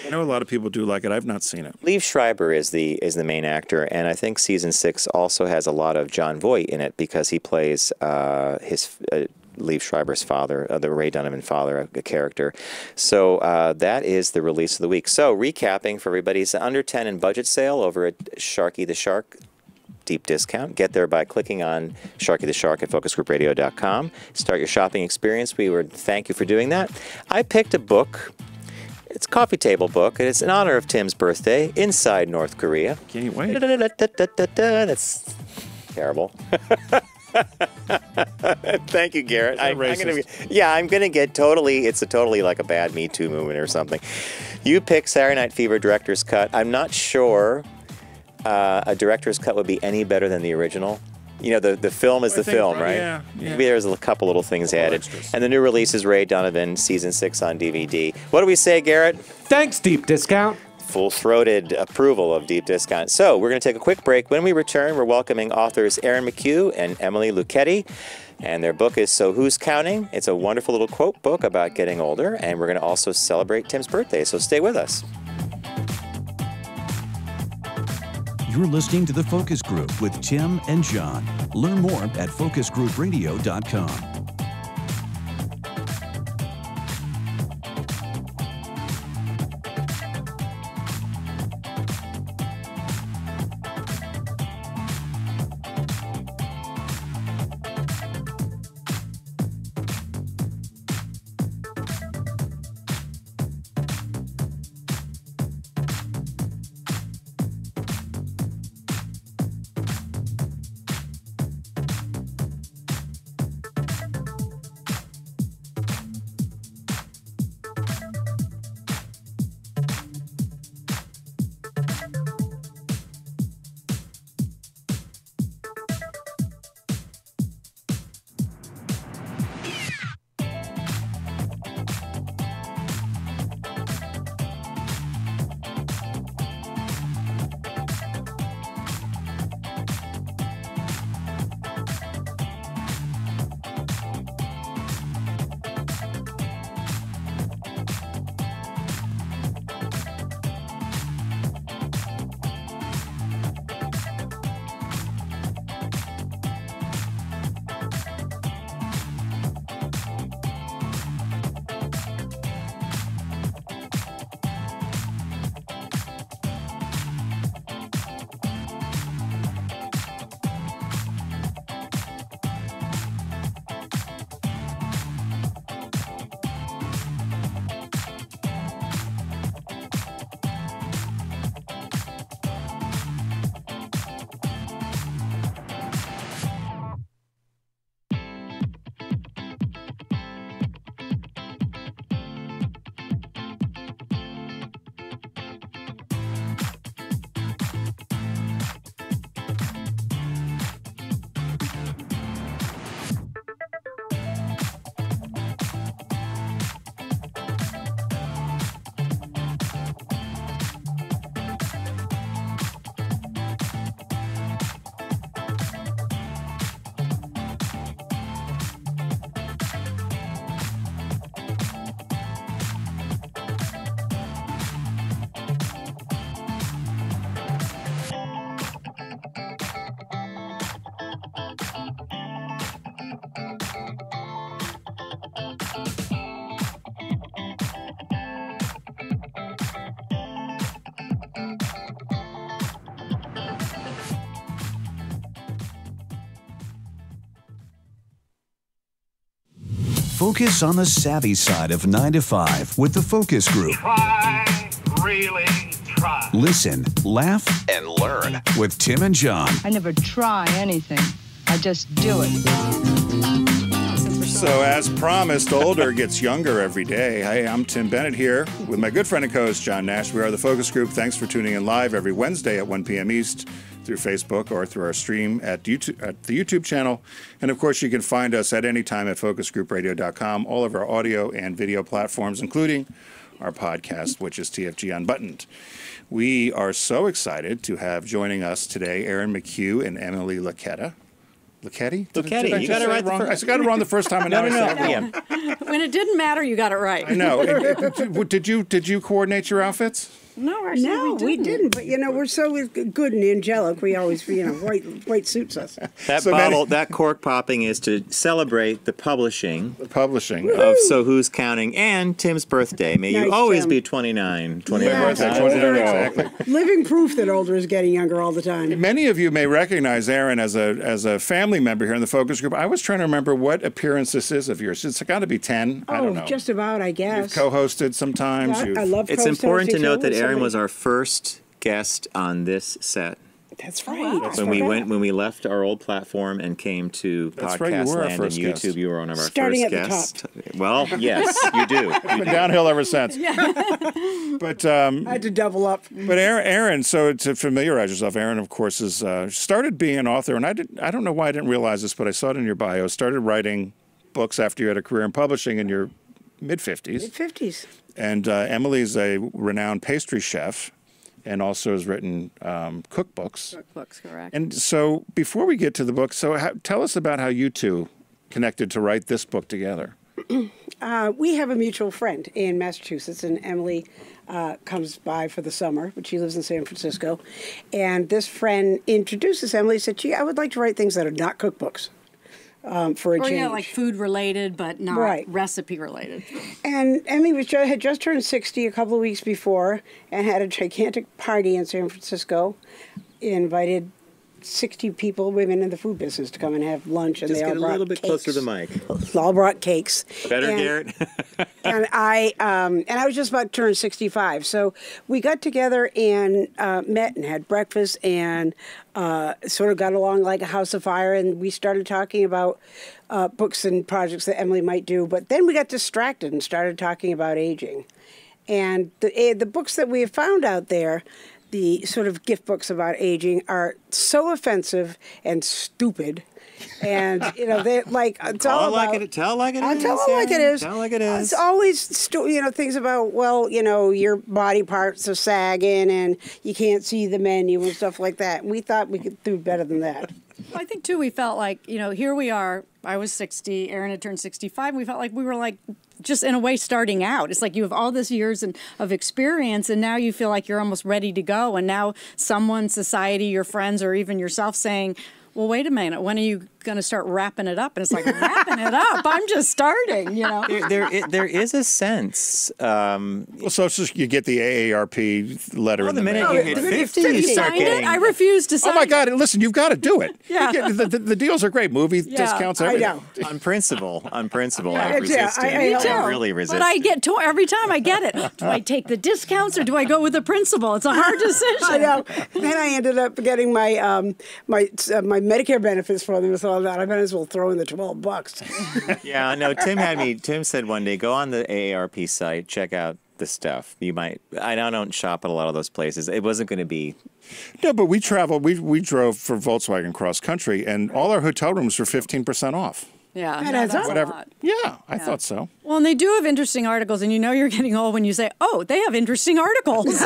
I know a lot of people do like it. I've not seen it. Liev Schreiber is the main actor, and I think season 6 also has a lot of John Voight in it because he plays his Liev Schreiber's father, the Ray Donovan father, a character. So that is the release of the week. So recapping for everybody, it's under 10 in budget sale over at Sharky the Shark. Deep discount. Get there by clicking on Sharky the Shark at focusgroupradio.com. Start your shopping experience. We would thank you for doing that. I picked a book. It's a coffee table book, and it's in honor of Tim's birthday, Inside North Korea. Can't wait. That's terrible. Thank you, Garrett. I'm going to get totally, it's totally like a bad Me Too movement or something. You pick Saturday Night Fever director's cut. I'm not sure a director's cut would be any better than the original. You know, the film is the film, right? Yeah. Maybe there's a couple little things added. Extras. And the new release is Ray Donovan, Season 6 on DVD. What do we say, Garrett? Thanks, Deep Discount. Full-throated approval of Deep Discount. So we're going to take a quick break. When we return, we're welcoming authors Aaron McHugh and Emily Lucchetti. And their book is So Who's Counting? It's a wonderful little quote book about getting older. And we're going to also celebrate Tim's birthday. So stay with us. You're listening to The Focus Group with Tim and John. Learn more at focusgroupradio.com. Focus on the savvy side of 9 to 5 with the Focus Group. Try, really try. Listen, laugh, and learn with Tim and John. I never try anything. I just do it. So, as promised, older gets younger every day. Hey, I'm Tim Bennett here with my good friend and co-host, John Nash. We are the Focus Group. Thanks for tuning in live every Wednesday at 1 p.m. East through Facebook or through our stream at YouTube, at the YouTube channel. And, of course, you can find us at any time at focusgroupradio.com, all of our audio and video platforms, including our podcast, which is TFG Unbuttoned. We are so excited to have joining us today Aaron McHugh and Emily Lucchetti. Lucchetti. You got it right. I got it wrong the first time. And now I said it wrong. Yeah. When it didn't matter, you got it right. I know. Did you coordinate your outfits? No, actually, we didn't. But we're so good and angelic. We always, white suits us. That cork popping is to celebrate the publishing of So Who's Counting and Tim's birthday. May you always be 29. 29 birthday. 29, exactly. Living proof that older is getting younger all the time. Many of you may recognize Aaron as a family member here in the Focus Group. I was trying to remember what appearance this is of yours. It's got to be 10. I don't know. Just about, I guess. You've co-hosted sometimes. I love co-hosting. It's important to note that Aaron was our first guest on this set. That's right. When we left our old platform and came to podcast land and YouTube, guest. You were one of our Starting first at guests. The top. Well, yes, you do. It's been downhill ever since. But I had to double up. But Aaron, so to familiarize yourself, Aaron, of course, is started being an author, and I don't know why I didn't realize this, but I saw it in your bio. Started writing books after you had a career in publishing in your mid-50s. Mid-50s. And Emily's a renowned pastry chef and also has written cookbooks. Cookbooks, correct. And so before we get to the book, tell us about how you two connected to write this book together. We have a mutual friend in Massachusetts, and Emily comes by for the summer, but she lives in San Francisco. And this friend introduces Emily, said, gee, I would like to write things that are not cookbooks. For a change. Yeah, like food related, but not recipe related. And Emily had just turned 60 a couple of weeks before and had a gigantic party in San Francisco. Invited 60 people, women in the food business, to come and have lunch, and Just they all get a brought little bit cakes. closer to the mic. All brought cakes. Better, Garrett. And I was just about to turn 65, so we got together and met and had breakfast and sort of got along like a house of fire. And we started talking about books and projects that Emily might do. But then we got distracted and started talking about aging, and the books that we have found out there. The sort of gift books about aging are so offensive and stupid, and they're like Tell it like it is. Tell it like it is. Tell it like it is. It's always things about your body parts are sagging and you can't see the menu and stuff like that. And we thought we could do better than that. Well, I think too we felt like here we are. I was 60. Aaron had turned 65. And we felt like we were like just in a way starting out. It's like you have all this years of experience, and now you feel like you're almost ready to go. And now someone, society, your friends, or even yourself saying, well, wait a minute, when are you going to start wrapping it up? And it's like, wrapping it up? I'm just starting, There is a sense. So it's just you get the AARP letter in the minute mail. you hit 50, you start getting... I refuse to sign it. Oh, my God. Listen, you've got to do it. Yeah. The deals are great. Movie discounts, everything. I know. On principle, I resist it. Me too. I really resist But I get every time I get it. Do I take the discounts or do I go with the principal? It's a hard decision. I know. Then I ended up getting my my Medicare benefits for them with all that. I might as well throw in the $12. Yeah, no. Tim said one day, go on the AARP site, check out the stuff. You might. I don't shop at a lot of those places. It wasn't going to be. No, but we traveled. We drove for Volkswagen cross country, and all our hotel rooms were 15% off. Yeah, that's whatever. A lot. Yeah, I thought so. Well, and they do have interesting articles, and you're getting old when you say, "Oh, they have interesting articles."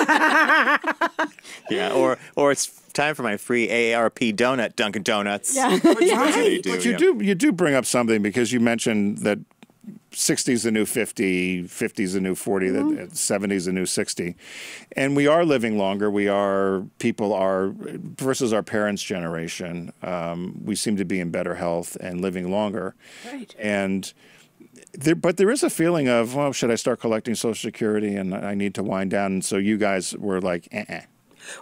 Yeah, or it's time for my free AARP donut, Dunkin' Donuts. Yeah, But you do bring up something because you mentioned that 60 is the new 50, 50 is the new 40, that 70 is the new 60. And we are living longer. People are, versus our parents' generation, we seem to be in better health and living longer. Right. And but there is a feeling of, well, should I start collecting Social Security and I need to wind down? And so you guys were like,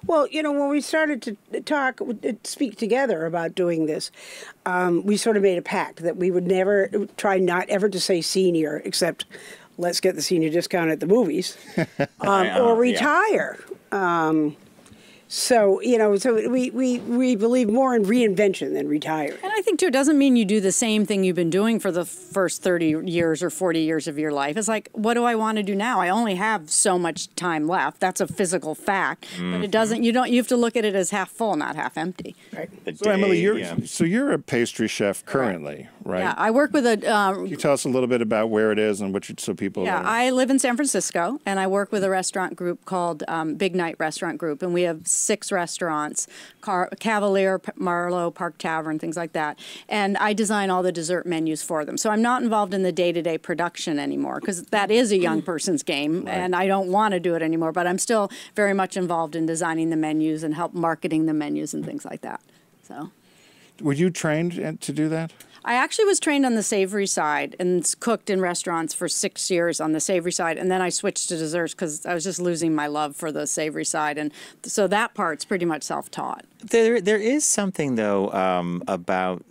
Well, when we started to speak together about doing this, we sort of made a pact that we would never try not ever to say senior, except let's get the senior discount at the movies, or retire. So, so we believe more in reinvention than retire. And I think, too, it doesn't mean you do the same thing you've been doing for the first 30 years or 40 years of your life. It's like, what do I want to do now? I only have so much time left. That's a physical fact. But it doesn't, you have to look at it as half full, not half empty. Right. So, Emily, you're a pastry chef currently, right? Yeah, I work with a... Can you tell us a little bit about where it is and so people... Yeah, I live in San Francisco, and I work with a restaurant group called Big Night Restaurant Group, and we have 6 restaurants, Cavalier, Marlowe, Park Tavern, things like that. And I design all the dessert menus for them. So I'm not involved in the day-to-day production anymore because that is a young person's game, and I don't want to do it anymore. But I'm still very much involved in designing the menus and help marketing the menus and things like that. So, were you trained to do that? I actually was trained on the savory side and cooked in restaurants for 6 years on the savory side, and then I switched to desserts because I was just losing my love for the savory side, and so that part's pretty much self-taught. There is something though about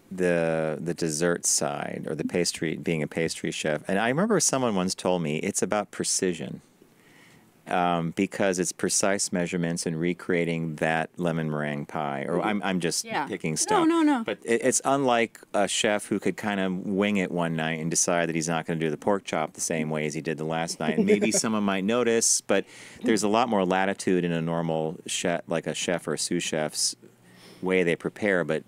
the dessert side or the pastry, being a pastry chef, and I remember someone once told me it's about precision. Because it's precise measurements and recreating that lemon meringue pie. Or I'm just picking stuff. No. But it's unlike a chef who could kind of wing it one night and decide that he's not going to do the pork chop the same way as he did the last night. And maybe someone might notice, but there's a lot more latitude in a normal chef, like a chef or a sous chef's way they prepare. But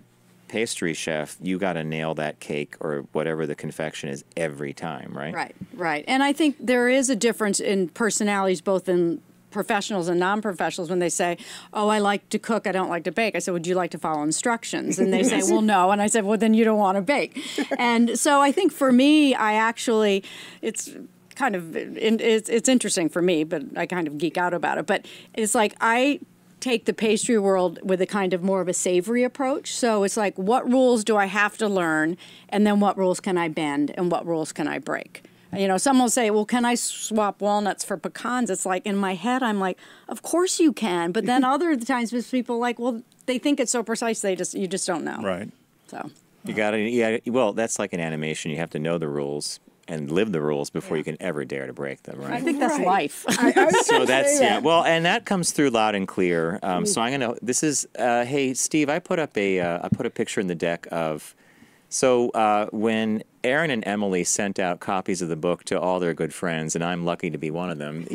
pastry chef, you got to nail that cake or whatever the confection is every time, right? Right. And I think there is a difference in personalities, both in professionals and non-professionals, when they say, oh, I like to cook, I don't like to bake. I said, would you like to follow instructions? And they say, well, no. And I said, well, then you don't want to bake. And so I think for me, it's kind of, it's interesting for me, but I kind of geek out about it. But it's like I take the pastry world with a kind of more of a savory approach. So it's like, what rules do I have to learn? And then what rules can I bend? And what rules can I break? Some will say, well, can I swap walnuts for pecans? It's like, in my head, I'm like, of course you can. But then other times, people like, well, they think it's so precise, you just don't know. Right. So you got to, well, that's like an animation. You have to know the rules and live the rules before you can ever dare to break them, right? I think that's life. So that's, well, and that comes through loud and clear. So I'm going to, this is, hey, Steve, I put a picture in the deck of, so when Aaron and Emily sent out copies of the book to all their good friends, and I'm lucky to be one of them.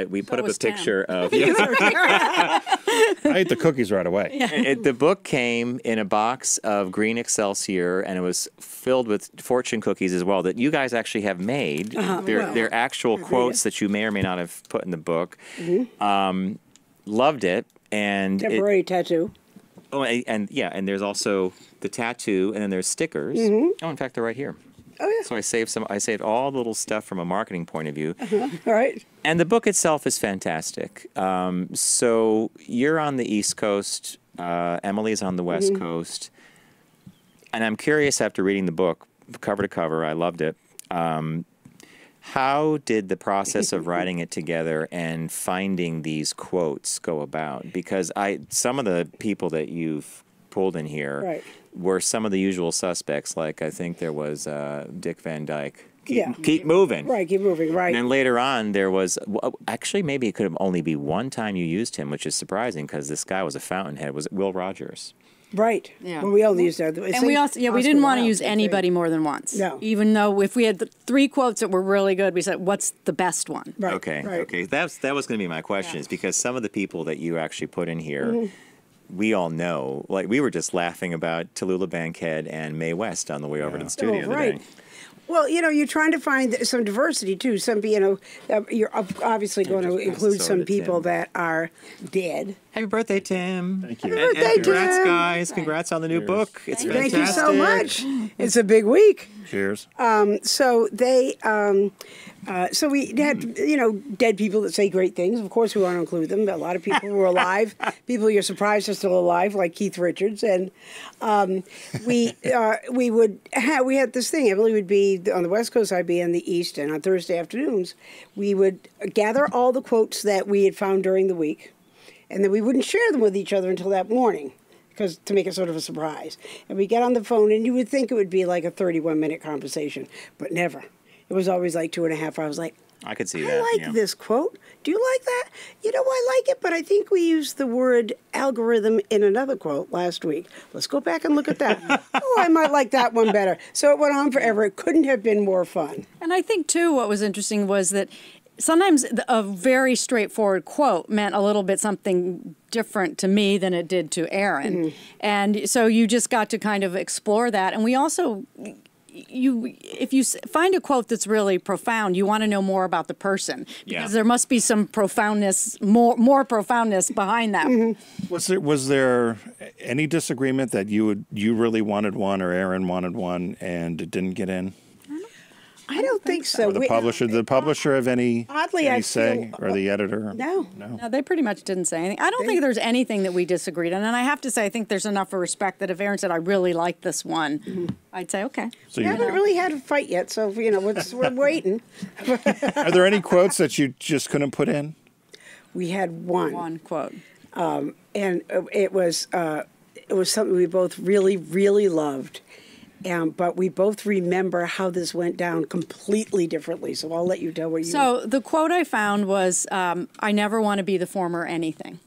We put up a picture of. I ate the cookies right away. The book came in a box of green Excelsior, and it was filled with fortune cookies as well that you guys actually have made. They're actual quotes that you may or may not have put in the book. Loved it, and temporary tattoo. Oh, and there's also the tattoo, and then there's stickers. Oh, in fact, they're right here. Oh, yeah. So I saved all the little stuff from a marketing point of view. All right. And the book itself is fantastic. So you're on the East Coast. Emily's on the West Coast. And I'm curious, after reading the book, cover to cover, I loved it. How did the process of writing it together and finding these quotes go about? Because some of the people that you've pulled in here were some of the usual suspects. Like I think there was Dick Van Dyke. Keep moving. Right, keep moving, right. And then later on there was, actually maybe it could have only be one time you used him, which is surprising because this guy was a fountainhead. Was it Will Rogers? Right. Yeah. Well, we all used that. And we also, we didn't want to use anybody more than once. No. Even though if we had 3 quotes that were really good, we said, what's the best one? Right. Okay. That was going to be my question, is because some of the people that you actually put in here, we all know. Like, we were just laughing about Tallulah Bankhead and Mae West on the way over to the studio the other day. Well, you're trying to find some diversity, too. Some, you're obviously going to include some people that are dead. Happy birthday, Tim. Thank you. Happy birthday, congrats, Tim. guys. Congrats on the new book. It's fantastic. Thank you so much. It's a big week. Cheers. So we had, dead people that say great things. Of course, we want to include them. A lot of people who are alive, people you're surprised are still alive, like Keith Richards. And we had this thing. Emily would be on the West Coast, I'd be on the East, and on Thursday afternoons, we would gather all the quotes that we had found during the week, And then we wouldn't share them with each other until that morning, because to make it sort of a surprise. And we get on the phone, and you would think it would be like a 31-minute conversation, but never. It was always like 2.5 hours. Like, I could see I that. like yeah. this quote. Do you like that? You know, I like it, but I think we used the word algorithm in another quote last week. Let's go back and look at that. Oh, I might like that one better. So it went on forever. It couldn't have been more fun. And I think, too, what was interesting was that sometimes a very straightforward quote meant a little bit something different to me than it did to Aaron. And so you just got to kind of explore that. And we also... if you find a quote that's really profound, you want to know more about the person, because there must be some profoundness, more profoundness behind that. Was there any disagreement that you really wanted one or Aaron wanted one and it didn't get in? I don't think so. Or the publisher have any say, or the editor? No, they pretty much didn't say anything. I don't think there's anything that we disagreed on, and I have to say, I think there's enough of respect that if Aaron said, "I really like this one," I'd say, "Okay." So we haven't really had a fight yet, so we're waiting. Are there any quotes that you just couldn't put in? We had one quote, and it was something we both really, really loved. But we both remember how this went down completely differently. So I'll let you tell where you... So the quote I found was, I never want to be the former anything.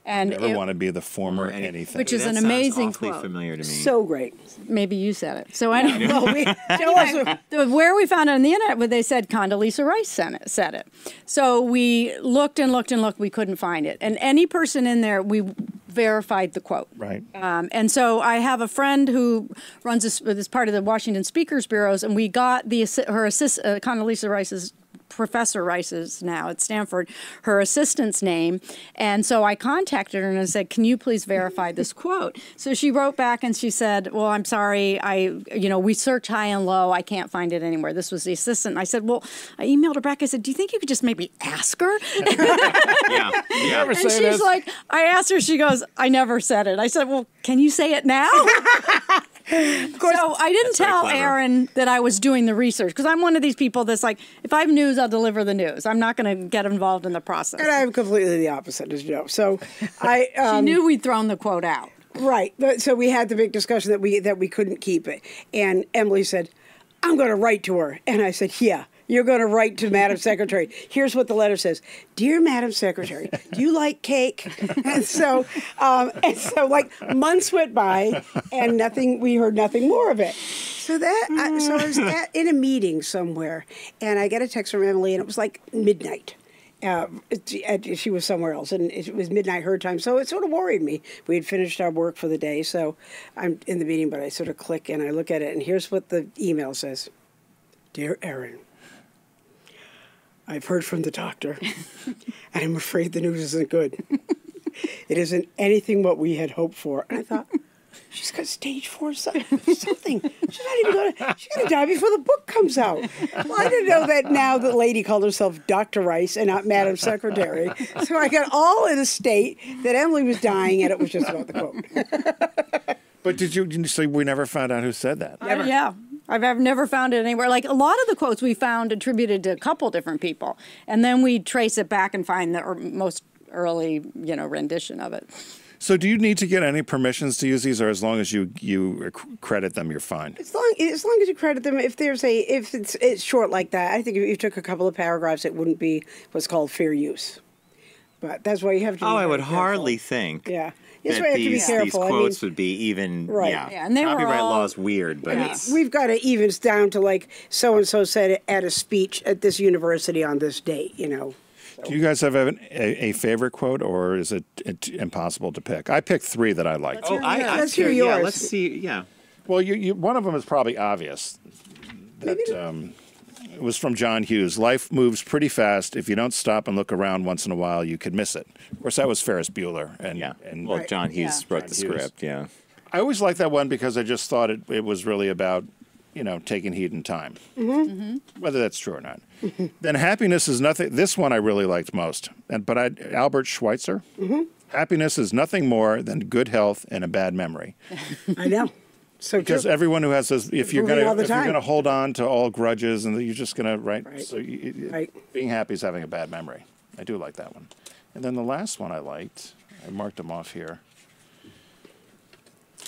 And never want to be the former anything. Which is an amazing quote. Familiar to me. So great. Maybe you said it. So anyway, where we found it on the internet, where they said Condoleezza Rice said it. So we looked and looked and looked. We couldn't find it. And any person in there, we verified the quote. Right. And so I have a friend who runs this part of the Washington Speakers Bureaus, and we got Condoleezza Rice's, Professor Rice's now at Stanford, her assistant's name. And so I contacted her and I said, "Can you please verify this quote?" So she wrote back and she said, "Well, I'm sorry. We searched high and low. I can't find it anywhere." This was the assistant. And I said, "Well," I emailed her back. I said, "Do you think you could just maybe ask her?" Yeah. And she's like, I asked her, she goes, "I never said it." I said, "Well, can you say it now?" Of course, so I didn't tell Aaron that I was doing the research, because I'm one of these people that's like, if I have news, I'll deliver the news. I'm not going to get involved in the process. And I'm completely the opposite, as you know. So she knew we'd thrown the quote out. Right. So we had the big discussion that we couldn't keep it. And Emily said, "I'm going to write to her." And I said, "Yeah. You're going to write to Madam Secretary. Here's what the letter says. Dear Madam Secretary, do you like cake?" And so like months went by and we heard nothing more of it. So I was in a meeting somewhere, and I got a text from Emily, and it was like midnight. She was somewhere else, and it was midnight her time, so it sort of worried me. We had finished our work for the day, so I'm in the meeting, but I sort of click and I look at it, and here's what the email says. Dear Aaron, I've heard from the doctor, and I'm afraid the news isn't good. It isn't anything what we had hoped for. And I thought, she's got stage 4 something. She's not even going to, she's going to die before the book comes out. Well, I didn't know that now the lady called herself Dr. Rice and not Madam Secretary. So I got all in a state that Emily was dying, and it was just about the quote. But did you say we never found out who said that? Yeah. I've never found it anywhere. Like, a lot of the quotes we found attributed to a couple different people, and then we trace it back and find the most early, rendition of it. So do you need to get any permissions to use these, or as long as you credit them, you're fine? As long as you credit them, if it's short like that, I think if you took a couple of paragraphs, it wouldn't be what's called fair use. But that's why you have to be I would careful. hardly think. Yeah. That these quotes would be even, right. Yeah, and they copyright were all, law is weird, but we've got it evens down to like so-and-so said it at a speech at this university on this date, So. Do you guys have a favorite quote, or is it impossible to pick? I picked 3 that I liked. Let's hear yours. Yeah, let's see, yeah. Well, one of them is probably obvious. It was from John Hughes. Life moves pretty fast. If you don't stop and look around once in a while, you could miss it. Of course, that was Ferris Bueller. And John Hughes wrote the script, yeah. I always liked that one because I just thought it was really about, taking heed and time. Whether that's true or not. Then happiness is nothing. This one I really liked most. Albert Schweitzer. Happiness is nothing more than good health and a bad memory. I know. So because everyone who has this, if you're gonna hold on to all grudges, and you're just gonna being happy is having a bad memory. I do like that one. And then the last one I liked I marked them off here.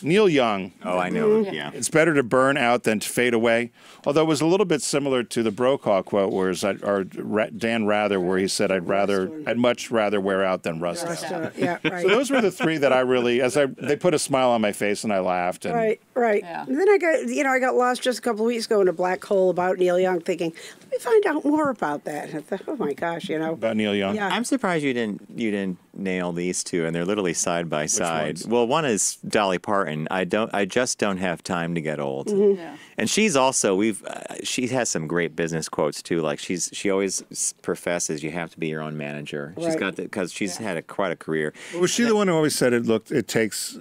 Neil Young. Oh, I know. Yeah. It's better to burn out than to fade away. Although it was a little bit similar to the Brokaw quote, or Dan Rather, where he said, I'd much rather wear out than rust out. Yeah, right. So those were the three that I really, they put a smile on my face and I laughed. And Right. Yeah. And then I got lost just a couple of weeks ago in a black hole about Neil Young, thinking, let me find out more about that. I thought, oh my gosh, About Neil Young. Yeah. I'm surprised you didn't nail these two, and they're literally side by side. ones? Well, one is Dolly Parton. I just don't have time to get old. Yeah. And she's also she has some great business quotes too. Like she always professes you have to be your own manager. She's got because she's had quite a career. Was she the one who always said it takes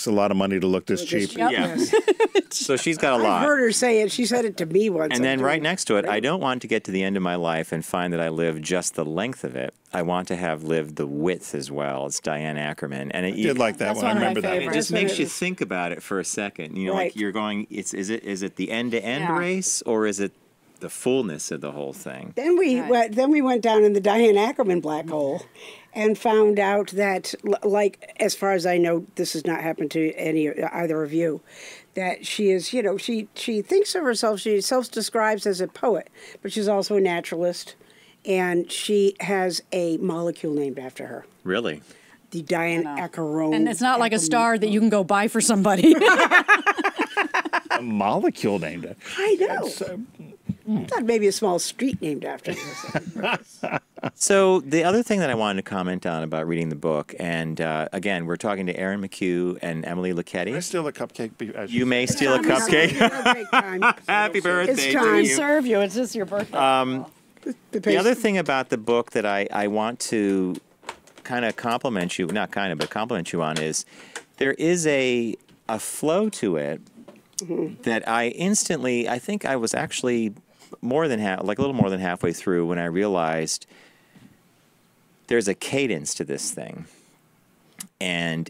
a lot of money to look this cheap? Yep. Yeah. So she's got a lot. I've heard her say it. She said it to me once. And then right next to it, I don't want to get to the end of my life and find that I lived just the length of it. I want to have lived the width as well. It's Diane Ackerman. And I did like that one. I remember that. It just makes you think about it for a second. Like you're going, is it the end-to-end race, or is it the fullness of the whole thing? Then we went down in the Diane Ackerman black hole and found out that, like, as far as I know, this has not happened to either of you, that she is, she thinks of herself, she self-describes as a poet, but she's also a naturalist, and she has a molecule named after her. Really? The Diane Ackerman. And it's not like a star that you can go buy for somebody. A molecule named it. I know. I thought maybe a small street named after her. So the other thing that I wanted to comment on about reading the book, and again, we're talking to Erin McHugh and Emily Luchetti. Can I steal a cupcake? You may steal a cupcake. Happy birthday it's to time you. to serve you. It's just your birthday. The other thing about the book that I want to kind of compliment you, not kind of, but compliment you on is there is a flow to it that I think I was actually a little more than halfway through when I realized there's a cadence to this thing. And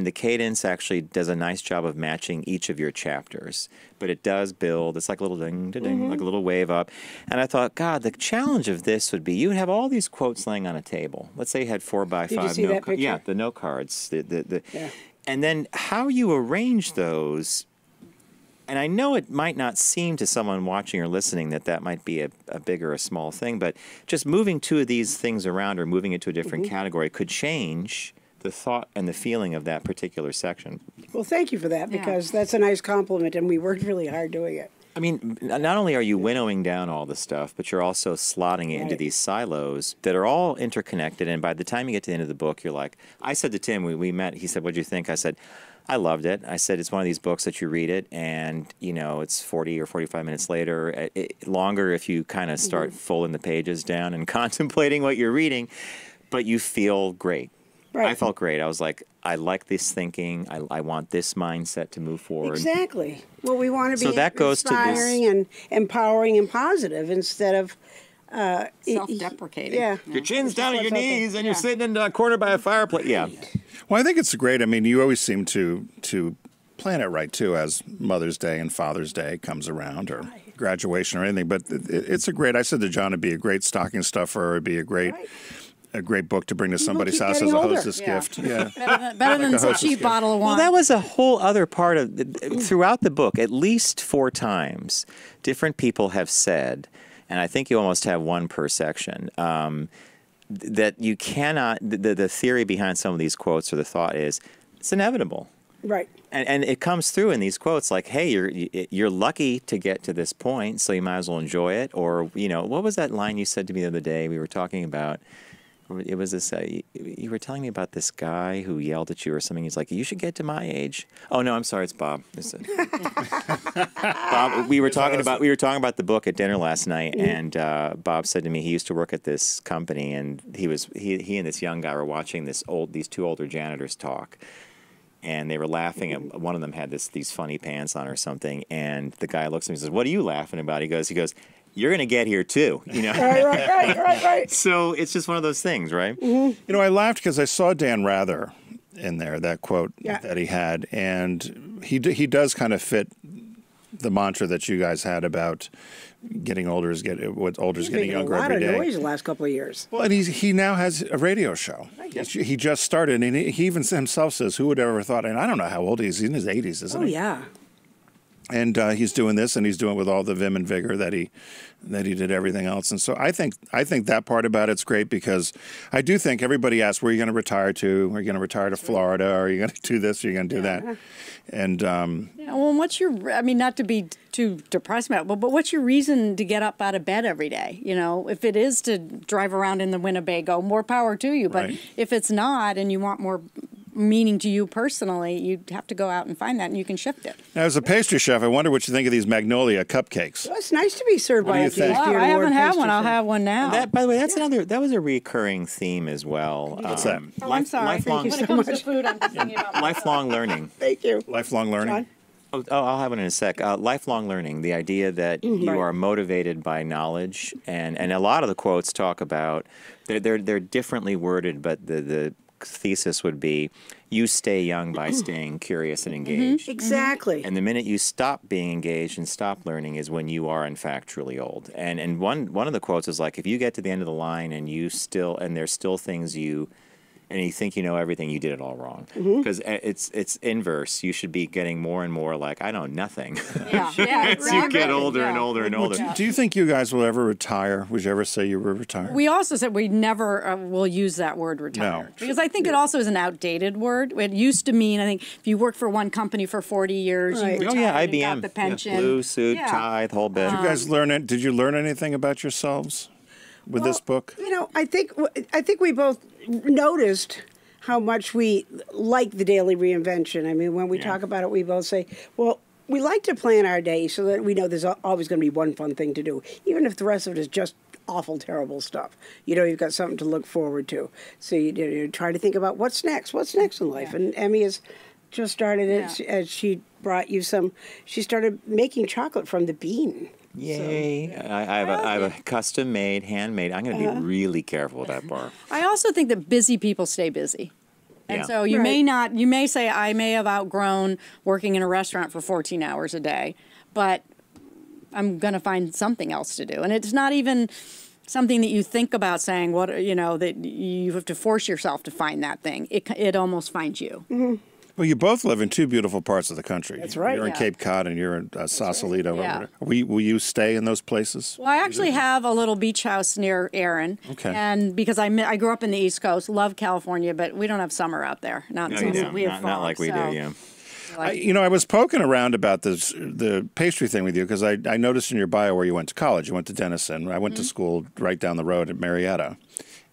the cadence actually does a nice job of matching each of your chapters. But it does build. It's like a little ding, ding, ding, like a little wave up. And I thought, God, the challenge of this would be you would have all these quotes laying on a table. Let's say you had 4x5 Did you see that picture? Yeah, the note cards. And then how you arrange those. And I know it might not seem to someone watching or listening that might be a big or a small thing, but just moving two of these things around or moving it to a different category could change the thought and the feeling of that particular section. Well, thank you for that, because that's a nice compliment, and we worked really hard doing it. I mean, not only are you winnowing down all the stuff, but you're also slotting it into these silos that are all interconnected, and by the time you get to the end of the book, you're like, I said to Tim, we met, he said, what'd you think? I said, I loved it. I said, it's one of these books that you read it, and, it's 40 or 45 minutes later, longer if you kind of start folding the pages down and contemplating what you're reading, but you feel great. Right. I felt great. I was like, I like this thinking. I want this mindset to move forward. Exactly. Well, we want to be that goes inspiring and empowering and positive instead of self-deprecating. Yeah. Your chin's down at your knees and you're sitting in a corner by a fireplace. Yeah. Well, I think it's great. I mean, you always seem to plan it right, too, as Mother's Day and Father's Day comes around, or graduation or anything. But it's a great, I said to John, it'd be a great stocking stuffer. It'd be a great book to bring to somebody's house as a hostess gift. Yeah. Better than a cheap bottle of wine. Well, that was a whole other part of throughout the book. At least 4 times, different people have said, and I think you almost have one per section, that you cannot. The theory behind some of these quotes, or the thought is, it's inevitable. Right. And it comes through in these quotes like, hey, you're lucky to get to this point, so you might as well enjoy it. Or, what was that line you said to me the other day? We were talking about. It was this. You were telling me about this guy who yelled at you or something. He's like, "You should get to my age." Oh no, I'm sorry, it's Bob. Bob, we were talking about the book at dinner last night, and Bob said to me he used to work at this company, and he and this young guy were watching these 2 older janitors talk, and they were laughing. And one of them had these funny pants on or something, and the guy looks at me and says, "What are you laughing about?" He goes. You're going to get here, too. Right. So it's just one of those things, right? Mm-hmm. I laughed because I saw Dan Rather in there, that quote that he had, and he does kind of fit the mantra that you guys had about getting older is getting younger a lot every of day. noise the last couple of years. Well, and he now has a radio show. He just started, and he even himself says, "Who would ever thought?" And I don't know how old he is. He's in his 80s, isn't he? Oh yeah. And he's doing this, and he's doing it with all the vim and vigor that he did everything else. And so I think that part about it's great, because I do think everybody asks, where are you going to retire to? Are you going to retire to Florida? Or are you going to do this? Or are you going to do that? And well, what's your? I mean, not to be too depressed about it, but what's your reason to get up out of bed every day? You know, if it is to drive around in the Winnebago, more power to you. But if it's not, and you want more meaning to you personally, you have to go out and find that, and you can shift it. Now, as a pastry chef, I wonder what you think of these Magnolia cupcakes. Well, it's nice to be served by a pastry. I haven't had one. I'll have one now. That, by the way, that was a recurring theme as well. What's that? Oh, I'm sorry. Lifelong, When it comes to food, I'm just thinking about myself. Lifelong learning. Thank you. Lifelong learning. Oh, I'll have one in a sec. Lifelong learning, the idea that you are motivated by knowledge, and a lot of the quotes talk about, they're differently worded, but the thesis would be, you stay young by staying curious and engaged. Exactly. And the minute you stop being engaged and stop learning is when you are in fact truly old. And one of the quotes is like, if you get to the end of the line and there's still things and you think you know everything, you did it all wrong. Because it's inverse. You should be getting more and more like, I know nothing. As you get older and older and older. Do you think you guys will ever retire? Would you ever say you will retire? We also said we never will use that word retire. No. Because I think it also is an outdated word. It used to mean, I think, if you worked for one company for 40 years, you retired and got the pension. Blue suit, tie, the whole bit. Did you guys did you learn anything about yourselves with this book? You know, I think we both noticed how much we like the daily reinvention. I mean, when we talk about it, we both say, well, we like to plan our day so that we know there's always going to be one fun thing to do, even if the rest of it is just awful, terrible stuff. You know, you've got something to look forward to. So you try to think about what's next in life. And Emmy has just started it, as she brought you some. She started making chocolate from the bean. Yay. So, I have a custom-made, handmade. I'm going to be really careful with that bar. I also think that busy people stay busy. And so you may say, I may have outgrown working in a restaurant for 14 hours a day, but I'm going to find something else to do. And it's not even something that you think about saying, that you have to force yourself to find that thing. It almost finds you. Well, you both live in two beautiful parts of the country. That's right. You're in Cape Cod and you're in Sausalito. Yeah. Will you stay in those places? Well, I actually have a little beach house near Erin. Okay. And because I grew up in the East Coast, love California, but we don't have summer out there. We have fall, not like we do, yeah. I was poking around about the pastry thing with you because I noticed in your bio where you went to college. You went to Denison. I went to school right down the road at Marietta.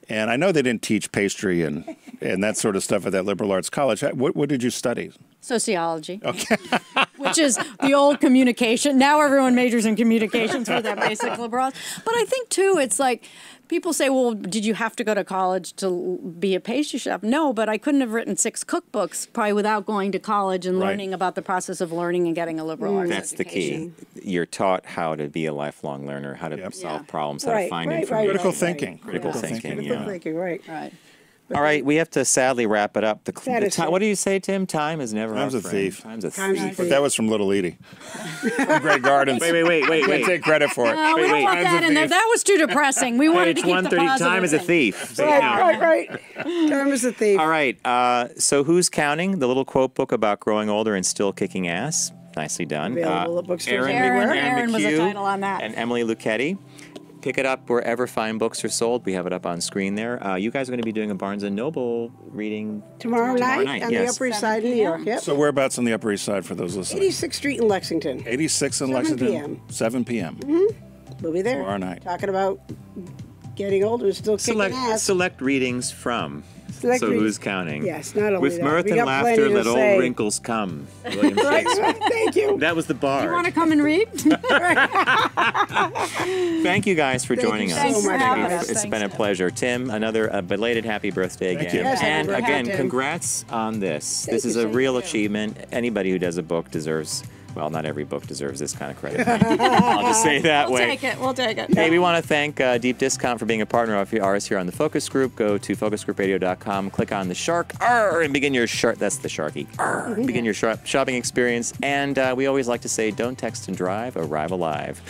And I know they didn't teach pastry and that sort of stuff at that liberal arts college. What did you study? Sociology. Okay. Which is the old communication. Now everyone majors in communications for that basic liberal arts. But I think, too, it's like people say, well, did you have to go to college to be a pastry chef? No, but I couldn't have written 6 cookbooks probably without going to college and learning about the process of learning and getting a liberal arts That's education. the key. You're taught how to be a lifelong learner, how to solve problems, how to find information. Critical thinking. Critical thinking, Critical thinking, right. All right, we have to sadly wrap it up. What do you say, Tim? Time is never Time's our a friend. thief. Time's a thief. But that was from Little Edie. From Grey Gardens. Wait. Can't take credit for it. No, we don't want that in there. That was too depressing. We wanted to keep the positive. Time is a thief. Right. Time is a thief. All right, so who's counting? The little quote book about growing older and still kicking ass. Nicely done. Available at bookstores Aaron was a title on that. And Emily Lucchetti. Pick it up wherever fine books are sold. We have it up on screen there. You guys are going to be doing a Barnes & Noble reading tomorrow night on the Upper East Side in New York. Yep. So whereabouts on the Upper East Side for those listening? 86th Street in Lexington. 86 in Lexington. 7 p.m. We'll be there. Tomorrow night. Talking about getting older and still kicking ass. Select readings from. Who's counting? Yes, not only With that. mirth and laughter, let old wrinkles come. William Shakespeare. Thank you. That was the Bard. You want to come and read? Thank you guys for joining us. Thanks for having us. It's been a pleasure. Tim, another belated happy birthday again. Thank you. Yes, And happy again, birthday. congrats on this. Thank This is you, a thank real you. achievement. Anybody who does a book deserves Well, not every book deserves this kind of credit. I'll just say it that way. We'll take it. Hey, we want to thank Deep Discount for being a partner of ours here on the Focus Group. Go to focusgroupradio.com, click on the shark, and begin your that's the Sharky. Begin your shopping experience. And we always like to say, don't text and drive, arrive alive.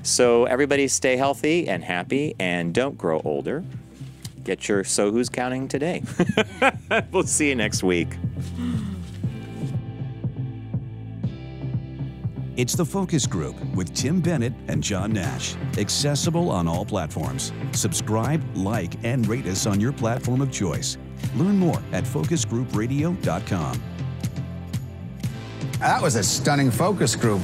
So everybody stay healthy and happy, and don't grow older. Get your So Who's Counting today. We'll see you next week. It's The Focus Group with Tim Bennett and John Nash. Accessible on all platforms. Subscribe, like, and rate us on your platform of choice. Learn more at focusgroupradio.com. That was a stunning focus group.